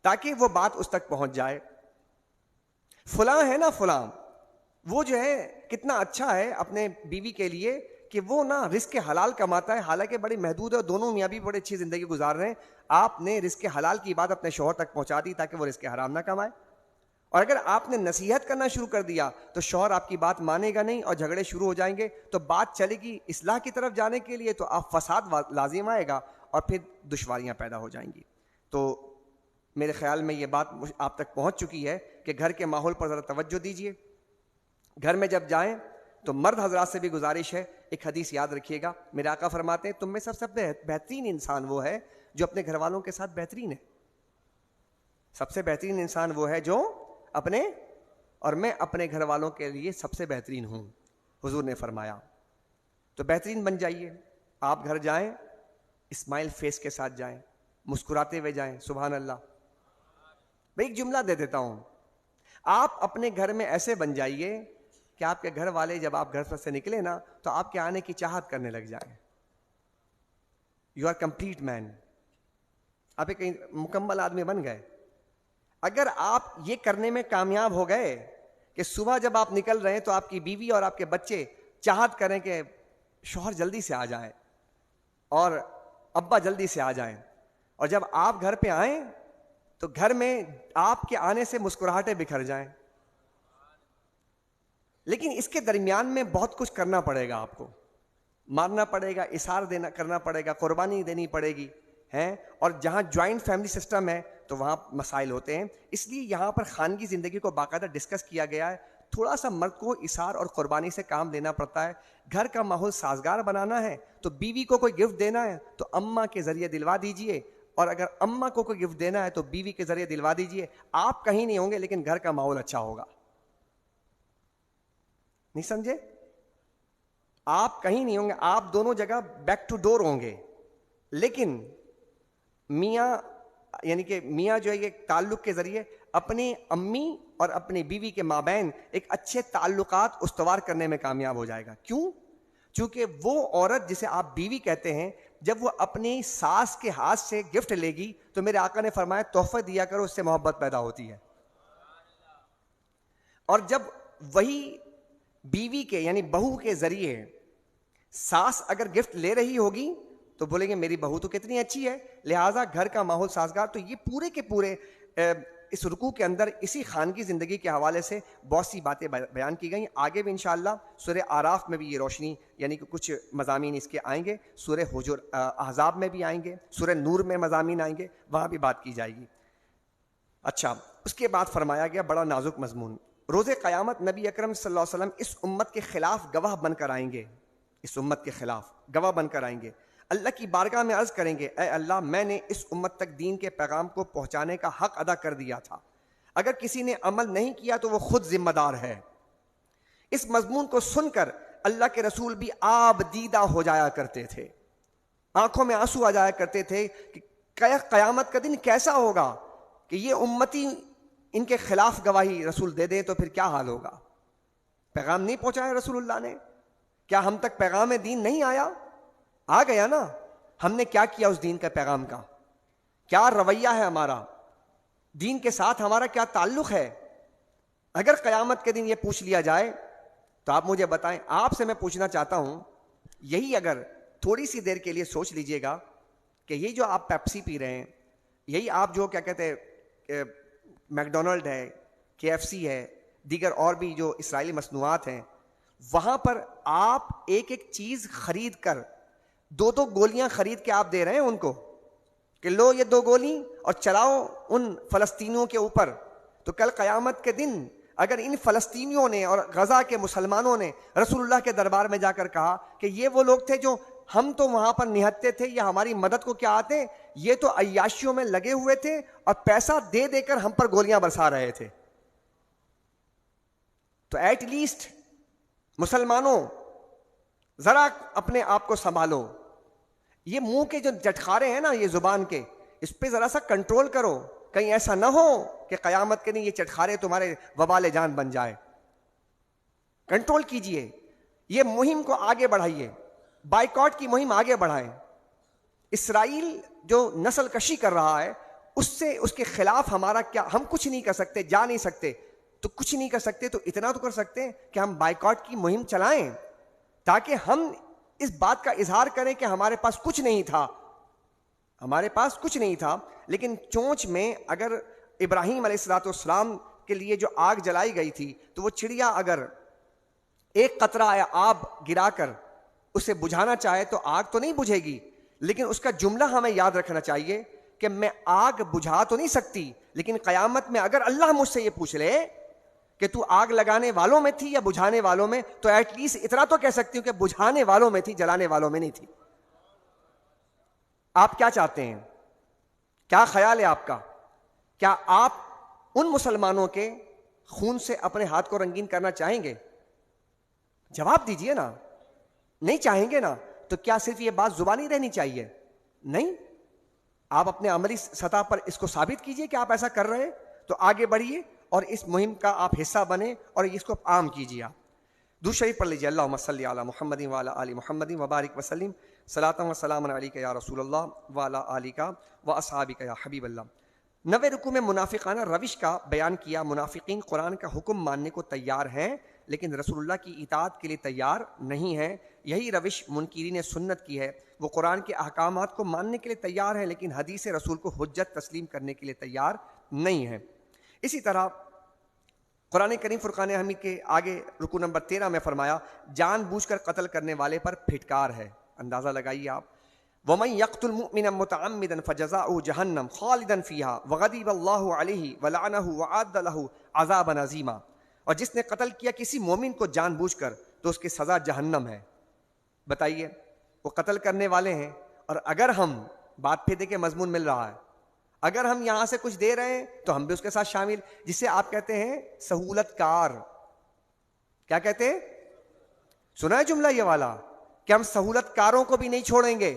تاکہ وہ بات اس تک پہنچ جائے. فلاں ہے نا فلاں, وہ جو ہے کتنا اچھا ہے اپنے بیوی کے لیے کہ وہ نا رزق حلال کماتا ہے, حالانکہ بڑی محدود ہے اور دونوں میاں بھی بڑی اچھی زندگی گزار رہے ہیں. آپ نے رزق حلال کی بات اپنے شوہر تک پہنچا دی تاکہ وہ رزق حرام نہ کمائے. اور اگر آپ نے نصیحت کرنا شروع کر دیا تو شوہر آپ کی بات مانے گا نہیں اور جھگڑے شروع ہو جائیں گے. تو بات چلے گی اصلاح کی طرف جانے کے لیے تو آپ فساد لازم آئے گا اور پھر دشواریاں پیدا ہو جائیں گی. تو میرے خیال میں یہ بات آپ تک پہنچ چکی ہے کہ گھر کے ماحول پر ذرا توجہ دیجیے. گھر میں جب جائیں تو مرد حضرات سے بھی گزارش ہے, ایک حدیث یاد رکھیے گا. میرے آقا فرماتے ہیں تم میں سب سے بہترین انسان وہ ہے جو اپنے گھر والوں کے ساتھ بہترین ہے. سب سے بہترین انسان وہ ہے جو اپنے, اور میں اپنے گھر والوں کے لیے سب سے بہترین ہوں, حضور نے فرمایا. تو بہترین بن جائیے. آپ گھر جائیں اسمائل فیس کے ساتھ جائیں, مسکراتے ہوئے جائیں. سبحان اللہ. میں ایک جملہ دے دیتا ہوں, آپ اپنے گھر میں ایسے بن جائیے کہ آپ کے گھر والے جب آپ گھر سے نکلے نا تو آپ کے آنے کی چاہت کرنے لگ جائیں. یو آر کمپلیٹ مین, آپ ایک مکمل آدمی بن گئے. اگر آپ یہ کرنے میں کامیاب ہو گئے کہ صبح جب آپ نکل رہے ہیں تو آپ کی بیوی اور آپ کے بچے چاہت کریں کہ شوہر جلدی سے آ جائیں اور ابا جلدی سے آ جائیں, اور جب آپ گھر پہ آئیں تو گھر میں آپ کے آنے سے مسکراہٹیں بکھر جائیں. لیکن اس کے درمیان میں بہت کچھ کرنا پڑے گا, آپ کو مارنا پڑے گا, اثار کرنا پڑے گا, قربانی دینی پڑے گی ہیں. اور جہاں جوائنٹ فیملی سسٹم ہے تو وہاں مسائل ہوتے ہیں. اس لیے یہاں پر خانگی زندگی کو باقاعدہ ڈسکس کیا گیا ہے. تھوڑا سا مرد کو اثار اور قربانی سے کام لینا پڑتا ہے. گھر کا ماحول سازگار بنانا ہے تو بیوی کو کوئی گفٹ دینا ہے تو اماں کے ذریعے دلوا دیجئے, اور اگر اماں کو کوئی گفٹ دینا ہے تو بیوی کے ذریعے دلوا دیجئے. آپ کہیں نہیں ہوں گے لیکن گھر کا ماحول اچھا ہوگا. نہیں سمجھے؟ آپ کہیں نہیں ہوں گے, آپ دونوں جگہ بیک ٹو ڈور ہوں گے. لیکن میاں یعنی کہ میاں جو ہے یہ تعلق کے ذریعے اپنی امی اور اپنی بیوی کے مابین ایک اچھے تعلقات استوار کرنے میں کامیاب ہو جائے گا. کیوں؟ چونکہ وہ عورت جسے آپ بیوی کہتے ہیں جب وہ اپنی ساس کے ہاتھ سے گفٹ لے گی تو میرے آقا نے فرمایا تحفہ دیا کرو, اس سے محبت پیدا ہوتی ہے. اور جب وہی بیوی کے یعنی بہو کے ذریعے ساس اگر گفٹ لے رہی ہوگی تو بولیں گے میری بہو تو کتنی اچھی ہے, لہٰذا گھر کا ماحول سازگار. تو یہ پورے کے پورے اس رکوع کے اندر اسی خانگی زندگی کے حوالے سے بہت سی باتیں بیان کی گئیں. آگے بھی انشاءاللہ سورہ آراف میں بھی یہ روشنی یعنی کہ کچھ مضامین اس کے آئیں گے, سورہ احزاب میں بھی آئیں گے, سورہ نور میں مضامین آئیں گے, وہاں بھی بات کی جائے گی. اچھا, اس کے بعد فرمایا گیا بڑا نازک مضمون, روز قیامت نبی اکرم صلی اللہ علیہ وسلم اس امت کے خلاف گواہ بن کر آئیں گے. اس امت کے خلاف گواہ بن کر آئیں گے. اللہ کی بارگاہ میں عرض کریں گے اے اللہ میں نے اس امت تک دین کے پیغام کو پہنچانے کا حق ادا کر دیا تھا, اگر کسی نے عمل نہیں کیا تو وہ خود ذمہ دار ہے. اس مضمون کو سن کر اللہ کے رسول بھی آب دیدہ ہو جایا کرتے تھے, آنکھوں میں آنسو آ جایا کرتے تھے کہ قیامت کا دن کیسا ہوگا کہ یہ امتی ان کے خلاف گواہی رسول دے دیں تو پھر کیا حال ہوگا؟ پیغام نہیں پہنچایا رسول اللہ نے؟ کیا ہم تک پیغام دین نہیں آیا؟ آ گیا نا. ہم نے کیا کیا اس دین کا پیغام کا؟ کیا رویہ ہے ہمارا؟ دین کے ساتھ ہمارا کیا تعلق ہے؟ اگر قیامت کے دن یہ پوچھ لیا جائے تو آپ مجھے بتائیں. آپ سے میں پوچھنا چاہتا ہوں, یہی اگر تھوڑی سی دیر کے لیے سوچ لیجئے گا کہ یہ جو آپ پیپسی پی رہے ہیں, یہی آپ جو کیا کہتے ہیں میکڈونلڈ ہے, KFC ہے, دیگر اور بھی جو اسرائیلی مصنوعات ہیں, وہاں پر آپ ایک ایک چیز خرید کر 2 گولیاں خرید کے آپ دے رہے ہیں ان کو کہ لو یہ 2 گولی اور چلاؤ ان فلسطینیوں کے اوپر. تو کل قیامت کے دن اگر ان فلسطینیوں نے اور غزہ کے مسلمانوں نے رسول اللہ کے دربار میں جا کر کہا کہ یہ وہ لوگ تھے جو ہم تو وہاں پر نہتے تھے, یا ہماری مدد کو کیا آتے, یہ تو عیاشیوں میں لگے ہوئے تھے اور پیسہ دے دے کر ہم پر گولیاں برسا رہے تھے. تو ایٹ لیسٹ مسلمانوں ذرا اپنے آپ کو سنبھالو. یہ منہ کے جو جٹخارے ہیں نا, یہ زبان کے, اس پہ ذرا سا کنٹرول کرو, کہیں ایسا نہ ہو کہ قیامت کے دن یہ چٹخارے تمہارے وبال جان بن جائے. کنٹرول کیجئے, یہ مہم کو آگے بڑھائیے, بائیکاٹ کی مہم آگے بڑھائیں. اسرائیل جو نسل کشی کر رہا ہے اس سے, اس کے خلاف ہمارا کیا, ہم کچھ نہیں کر سکتے, جا نہیں سکتے, تو کچھ نہیں کر سکتے تو اتنا تو کر سکتے ہیں کہ ہم بائیکاٹ کی مہم چلائیں تاکہ ہم اس بات کا اظہار کریں کہ ہمارے پاس کچھ نہیں تھا, ہمارے پاس کچھ نہیں تھا. لیکن چونچ میں اگر ابراہیم علیہ السلام کے لیے جو آگ جلائی گئی تھی, تو وہ چڑیا اگر ایک قطرہ آب گرا کر اسے بجھانا چاہے تو آگ تو نہیں بجھے گی, لیکن اس کا جملہ ہمیں یاد رکھنا چاہیے کہ میں آگ بجھا تو نہیں سکتی, لیکن قیامت میں اگر اللہ مجھ سے یہ پوچھ لے کہ تو آگ لگانے والوں میں تھی یا بجھانے والوں میں, تو ایٹ لیسٹ اتنا تو کہہ سکتی ہوں کہ بجھانے والوں میں تھی, جلانے والوں میں نہیں تھی. آپ کیا چاہتے ہیں؟ کیا خیال ہے آپ کا؟ کیا آپ ان مسلمانوں کے خون سے اپنے ہاتھ کو رنگین کرنا چاہیں گے؟ جواب دیجئے نا. نہیں چاہیں گے نا تو کیا صرف یہ بات زبانی رہنی چاہیے؟ نہیں, آپ اپنے عملی سطح پر اس کو ثابت کیجئے کہ آپ ایسا کر رہے ہیں. تو آگے بڑھیے اور اس مہم کا آپ حصہ بنیں اور اس کو عام کیجئے. آپ درود شریف پڑھ لیجئے. اللہم صلی علی محمد وعلی آل محمد وبارک وسلم صلاۃ و سلام علیک یا رسول اللہ وعلی آلک و اصحابک یا حبیب اللہ. 90 رکوع میں منافقانہ روش کا بیان کیا. منافقین قرآن کا حکم ماننے کو تیار ہیں لیکن رسول اللہ کی اطاعت کے لیے تیار نہیں ہیں. یہی روش منکرین سنت کی ہے. وہ قرآن کے احکامات کو ماننے کے لیے تیار ہیں لیکن حدیث رسول کو حجت تسلیم کرنے کے لیے تیار نہیں ہیں. اسی طرح قرآن کریم فرقان حمید کے آگے رکوع نمبر 13 میں فرمایا جان بوجھ کر قتل کرنے والے پر پھٹکار ہے. اندازہ لگائیے آپ, وَمَن يَقْتُلْ مُؤْمِنًا مُتَعَمِّدًا فَجَزَاؤُهُ جَهَنَّمُ خَالِدًا فِيهَا وَغَضِبَ اللَّهُ عَلَيْهِ وَلَعَنَهُ وَأَعَدَّ لَهُ عَذَابًا عَظِيمًا. اور جس نے قتل کیا کسی مومن کو جان بوجھ کر تو اس کی سزا جہنم ہے. بتائیے, وہ قتل کرنے والے ہیں اور اگر ہم بات پھر دیکھیں مضمون مل رہا ہے, اگر ہم یہاں سے کچھ دے رہے ہیں تو ہم بھی اس کے ساتھ شامل, جسے آپ کہتے ہیں سہولت کار. کیا کہتے ہیں؟ سنا ہے جملہ یہ والا کہ ہم سہولت کاروں کو بھی نہیں چھوڑیں گے.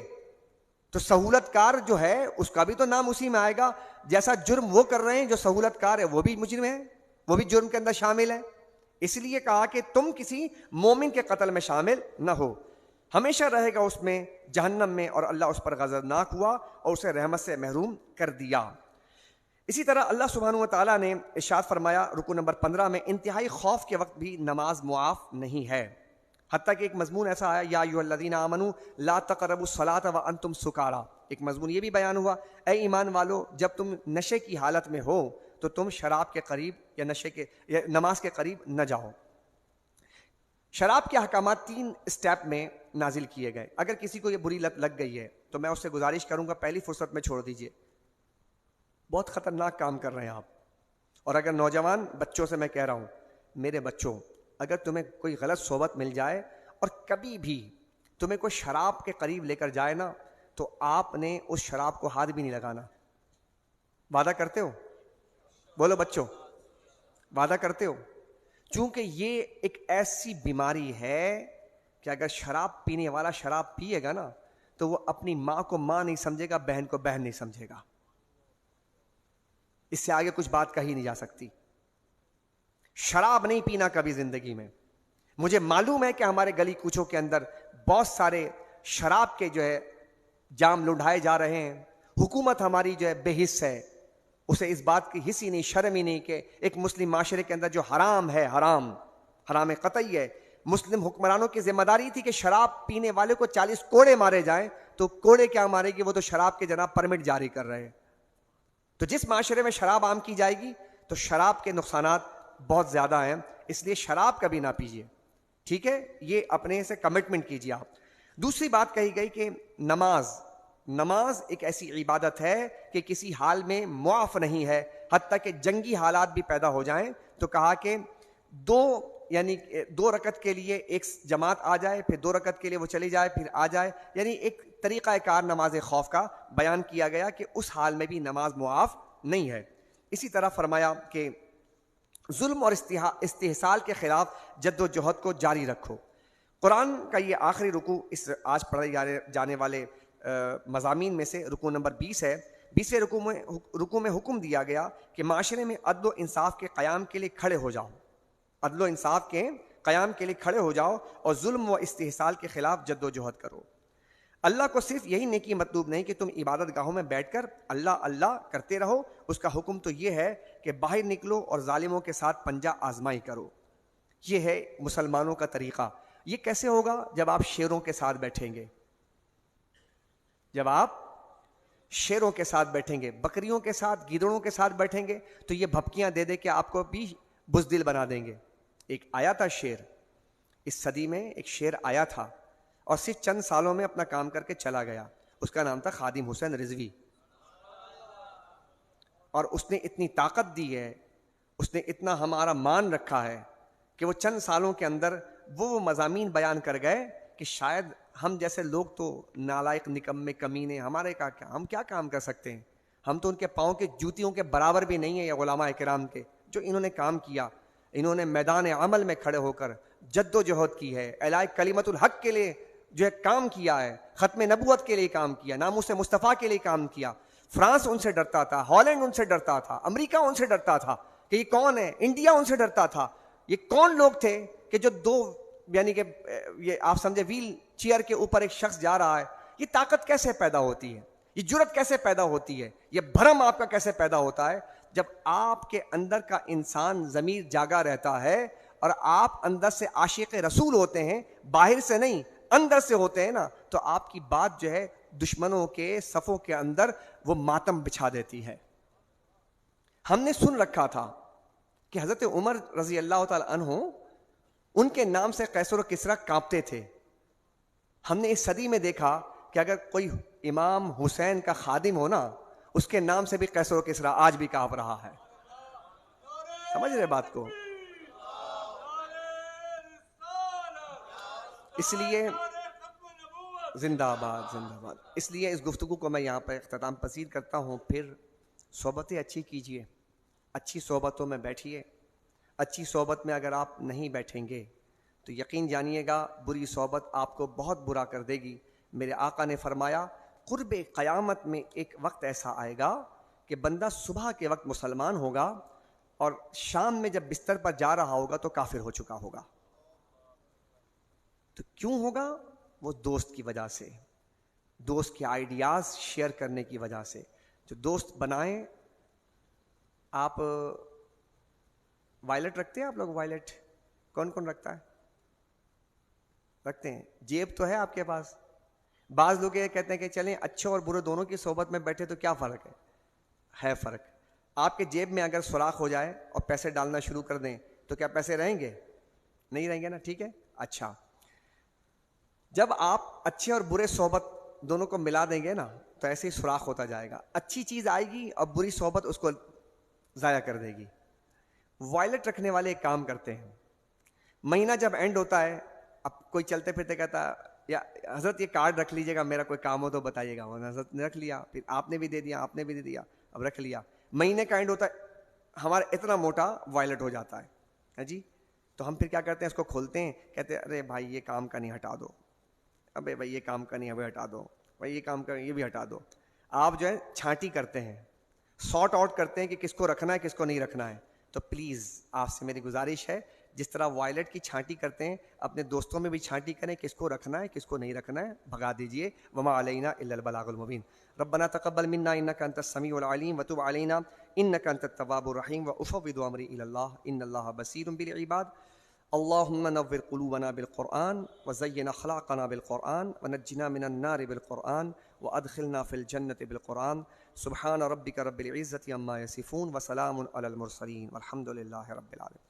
تو سہولت کار جو ہے اس کا بھی تو نام اسی میں آئے گا. جیسا جرم وہ کر رہے ہیں جو سہولت کار ہے وہ بھی مجرم ہے, وہ بھی جرم کے اندر شامل ہے. اس لیے کہا کہ تم کسی مومن کے قتل میں شامل نہ ہو, ہمیشہ رہے گا اس میں جہنم میں, اور اللہ اس پر غضبناک ہوا اور اسے رحمت سے محروم کر دیا. اسی طرح اللہ سبحانہ و تعالیٰ نے ارشاد فرمایا رکوع نمبر 15 میں انتہائی خوف کے وقت بھی نماز معاف نہیں ہے. حتیٰ کہ ایک مضمون ایسا آیا یا ایھا الذین آمنوا لا تقربوا الصلاۃ وانتم سکارا. ایک مضمون یہ بھی بیان ہوا, اے ایمان والو جب تم نشے کی حالت میں ہو تو تم شراب کے قریب یا نشے کے یا نماز کے قریب نہ جاؤ. شراب کے احکامات 3 اسٹیپ میں نازل کیے گئے. اگر کسی کو یہ بری لت لگ گئی ہے تو میں اس سے گزارش کروں گا پہلی فرصت میں چھوڑ دیجئے. بہت خطرناک کام کر رہے ہیں آپ. اور اگر نوجوان بچوں سے میں کہہ رہا ہوں, میرے بچوں اگر تمہیں کوئی غلط صحبت مل جائے اور کبھی بھی تمہیں کوئی شراب کے قریب لے کر جائے نا, تو آپ نے اس شراب کو ہاتھ بھی نہیں لگانا. وعدہ کرتے ہو؟ بولو بچوں, وعدہ کرتے ہو؟ چونکہ یہ ایک ایسی بیماری ہے کہ اگر شراب پینے والا شراب پیے گا نا تو وہ اپنی ماں کو ماں نہیں سمجھے گا, بہن کو بہن نہیں سمجھے گا. اس سے آگے کچھ بات کہی نہیں جا سکتی. شراب نہیں پینا کبھی زندگی میں. مجھے معلوم ہے کہ ہمارے گلی کوچوں کے اندر بہت سارے شراب کے جو ہے جام لنڈھائے جا رہے ہیں. حکومت ہماری جو ہے بے حس ہے, اسے اس بات کی حس ہی نہیں, شرم ہی نہیں کہ ایک مسلم معاشرے کے اندر جو حرام ہے, حرام قطعی ہے. مسلم حکمرانوں کی ذمہ داری تھی کہ شراب پینے والے کو 40 کوڑے مارے جائیں, تو کوڑے کیا مارے گی, وہ تو شراب کے جناب پرمٹ جاری کر رہے ہیں. تو جس معاشرے میں شراب عام کی جائے گی تو شراب کے نقصانات بہت زیادہ ہیں, اس لیے شراب کبھی نہ پیجیے, ٹھیک ہے, یہ اپنے سے کمٹمنٹ کیجیے آپ. دوسری بات کہی گئی کہ نماز ایک ایسی عبادت ہے کہ کسی حال میں معاف نہیں ہے, حتیٰ کہ جنگی حالات بھی پیدا ہو جائیں تو کہا کہ دو رکعت کے لیے ایک جماعت آ جائے, پھر 2 رکعت کے لیے وہ چلی جائے, پھر آ جائے, یعنی ایک طریقہ کار نماز خوف کا بیان کیا گیا کہ اس حال میں بھی نماز معاف نہیں ہے. اسی طرح فرمایا کہ ظلم اور استحصال کے خلاف جد و جہد کو جاری رکھو. قرآن کا یہ آخری رکوع اس آج پڑھے جانے والے مضامین میں سے رکوع نمبر 20 ہے. 20ویں رکوع میں حکم دیا گیا کہ معاشرے میں عدل و انصاف کے قیام کے لیے کھڑے ہو جاؤ, عدل و انصاف کے قیام کے لیے کھڑے ہو جاؤ اور ظلم و استحصال کے خلاف جد و جہد کرو. اللہ کو صرف یہی نیکی مطلوب نہیں کہ تم عبادت گاہوں میں بیٹھ کر اللہ اللہ کرتے رہو, اس کا حکم تو یہ ہے کہ باہر نکلو اور ظالموں کے ساتھ پنجہ آزمائی کرو. یہ ہے مسلمانوں کا طریقہ. یہ کیسے ہوگا؟ جب آپ شیروں کے ساتھ بیٹھیں گے, جب آپ شیروں کے ساتھ بیٹھیں گے, بکریوں کے ساتھ, گیدڑوں کے ساتھ بیٹھیں گے تو یہ بھپکیاں دے دے کے آپ کو بھی بزدل بنا دیں گے. ایک آیا تھا شیر, اس صدی میں ایک شیر آیا تھا اور صرف چند سالوں میں اپنا کام کر کے چلا گیا. اس کا نام تھا خادم حسین رضوی, اور اس نے اتنی طاقت دی ہے, اس نے اتنا ہمارا مان رکھا ہے کہ وہ چند سالوں کے اندر وہ مضامین بیان کر گئے کہ شاید ہم جیسے لوگ تو نالائق, نکمے, کمینے, ہمارے کا کیا, ہم کیا کام کر سکتے ہیں. ہم تو ان کے پاؤں کے جوتیوں کے برابر بھی نہیں ہیں. یا علماء کرام کے جو انہوں نے کام کیا, انہوں نے میدان عمل میں کھڑے ہو کر جد و جہد کی ہے, اعلاء کلمت الحق کے لیے جو ہے کام کیا ہے, ختم نبوت کے لیے کام کیا, ناموس مصطفیٰ کے لیے کام کیا. فرانس ان سے ڈرتا تھا, ہالینڈ ان سے ڈرتا تھا, امریکہ ان سے ڈرتا تھا کہ یہ کون ہے, انڈیا ان سے ڈرتا تھا. یہ کون لوگ تھے کہ جو یعنی کہ یہ آپ سمجھے ویل چیئر کے اوپر ایک شخص جا رہا ہے. یہ طاقت کیسے پیدا ہوتی ہے, یہ جرأت کیسے پیدا ہوتی ہے, یہ بھرم آپ کا کیسے پیدا ہوتا ہے؟ جب آپ کے اندر کا انسان ضمیر جاگا رہتا ہے اور آپ اندر سے عاشق رسول ہوتے ہیں, باہر سے نہیں اندر سے ہوتے ہیں نا, تو آپ کی بات جو ہے دشمنوں کے صفوں کے اندر وہ ماتم بچھا دیتی ہے. ہم نے سن رکھا تھا کہ حضرت عمر رضی اللہ تعالی عنہ ان کے نام سے قیصر و کسریٰ کانپتے تھے. ہم نے اس صدی میں دیکھا کہ اگر کوئی امام حسین کا خادم ہو نا, اس کے نام سے بھی قیصر و کسریٰ آج بھی کانپ رہا ہے. سمجھ رہے بات کو؟ اس لیے زندہ آباد, زندہ آباد. اس لیے اس گفتگو کو میں یہاں پر اختتام پذیر کرتا ہوں. پھر صحبتیں اچھی کیجیے, اچھی صحبتوں میں بیٹھیے. اچھی صحبت میں اگر آپ نہیں بیٹھیں گے تو یقین جانیے گا بری صحبت آپ کو بہت برا کر دے گی. میرے آقا نے فرمایا قرب قیامت میں ایک وقت ایسا آئے گا کہ بندہ صبح کے وقت مسلمان ہوگا اور شام میں جب بستر پر جا رہا ہوگا تو کافر ہو چکا ہوگا. تو کیوں ہوگا؟ وہ دوست کی وجہ سے, دوست کے آئیڈیاز شیئر کرنے کی وجہ سے. جو دوست بنائیں. آپ وائلٹ رکھتے ہیں؟ آپ لوگ وائلٹ کون کون رکھتا ہے؟ رکھتے ہیں. جیب تو ہے آپ کے پاس. بعض لوگ یہ کہتے ہیں کہ چلیں اچھے اور برے دونوں کی صحبت میں بیٹھے تو کیا فرق ہے؟ ہے فرق. آپ کے جیب میں اگر سوراخ ہو جائے اور پیسے ڈالنا شروع کر دیں تو کیا پیسے رہیں گے؟ نہیں رہیں گے نا. ٹھیک ہے, اچھا. جب آپ اچھے اور برے صحبت دونوں کو ملا دیں گے نا تو ایسے ہی سوراخ ہوتا جائے گا. اچھی چیز آئے گی اور بری صحبت اس کو ضائع کر دے گی. وائلٹ رکھنے والے ایک کام کرتے ہیں, مہینہ جب اینڈ ہوتا ہے, اب کوئی چلتے پھرتے کہتا یا حضرت یہ کارڈ رکھ لیجیے گا, میرا کوئی کام ہو تو بتائیے گا. حضرت نے رکھ لیا, پھر آپ نے بھی دے دیا, آپ نے بھی دے دیا, اب رکھ لیا. مہینے کا اینڈ ہوتا ہے, ہمارا اتنا موٹا وائلٹ ہو جاتا ہے جی. تو ہم پھر کیا کرتے ہیں, اس کو کھولتے ہیں, کہتے ہیں ارے بھائی یہ کام کا نہیں, ہٹا دو. ابے بھائی یہ کام کا نہیں, ابھی ہٹا دو. بھائی یہ کام کا یہ بھی ہٹا دو. آپ جو ہے چھانٹی کرتے ہیں, سارٹ آؤٹ کرتے ہیں کہ کس کو رکھنا ہے کس کو نہیں رکھنا ہے. تو پلیز آپ سے میری گزارش ہے، جس طرح وائلٹ کی چھانٹی کرتے ہیں اپنے دوستوں میں بھی چھانٹی کریں، کس کو رکھنا ہے کس کو نہیں رکھنا ہے بھگا دیجئے. وما علینا الا البلاغ المبین. ربنا تقبل منا انك انت السميع العليم وتب علينا انك انت التواب الرحيم وافوض امري الى الله ان الله بصير بالعباد. اللهم نور قلوبنا بالقرآن وزين اخلاقنا بالقرآن ونجنا من النار بالقرآن وادخلنا في الجنة بالقرآن. سبحان ربك رب العزة عما يصفون وسلام على المرسلين والحمد لله رب العالمين.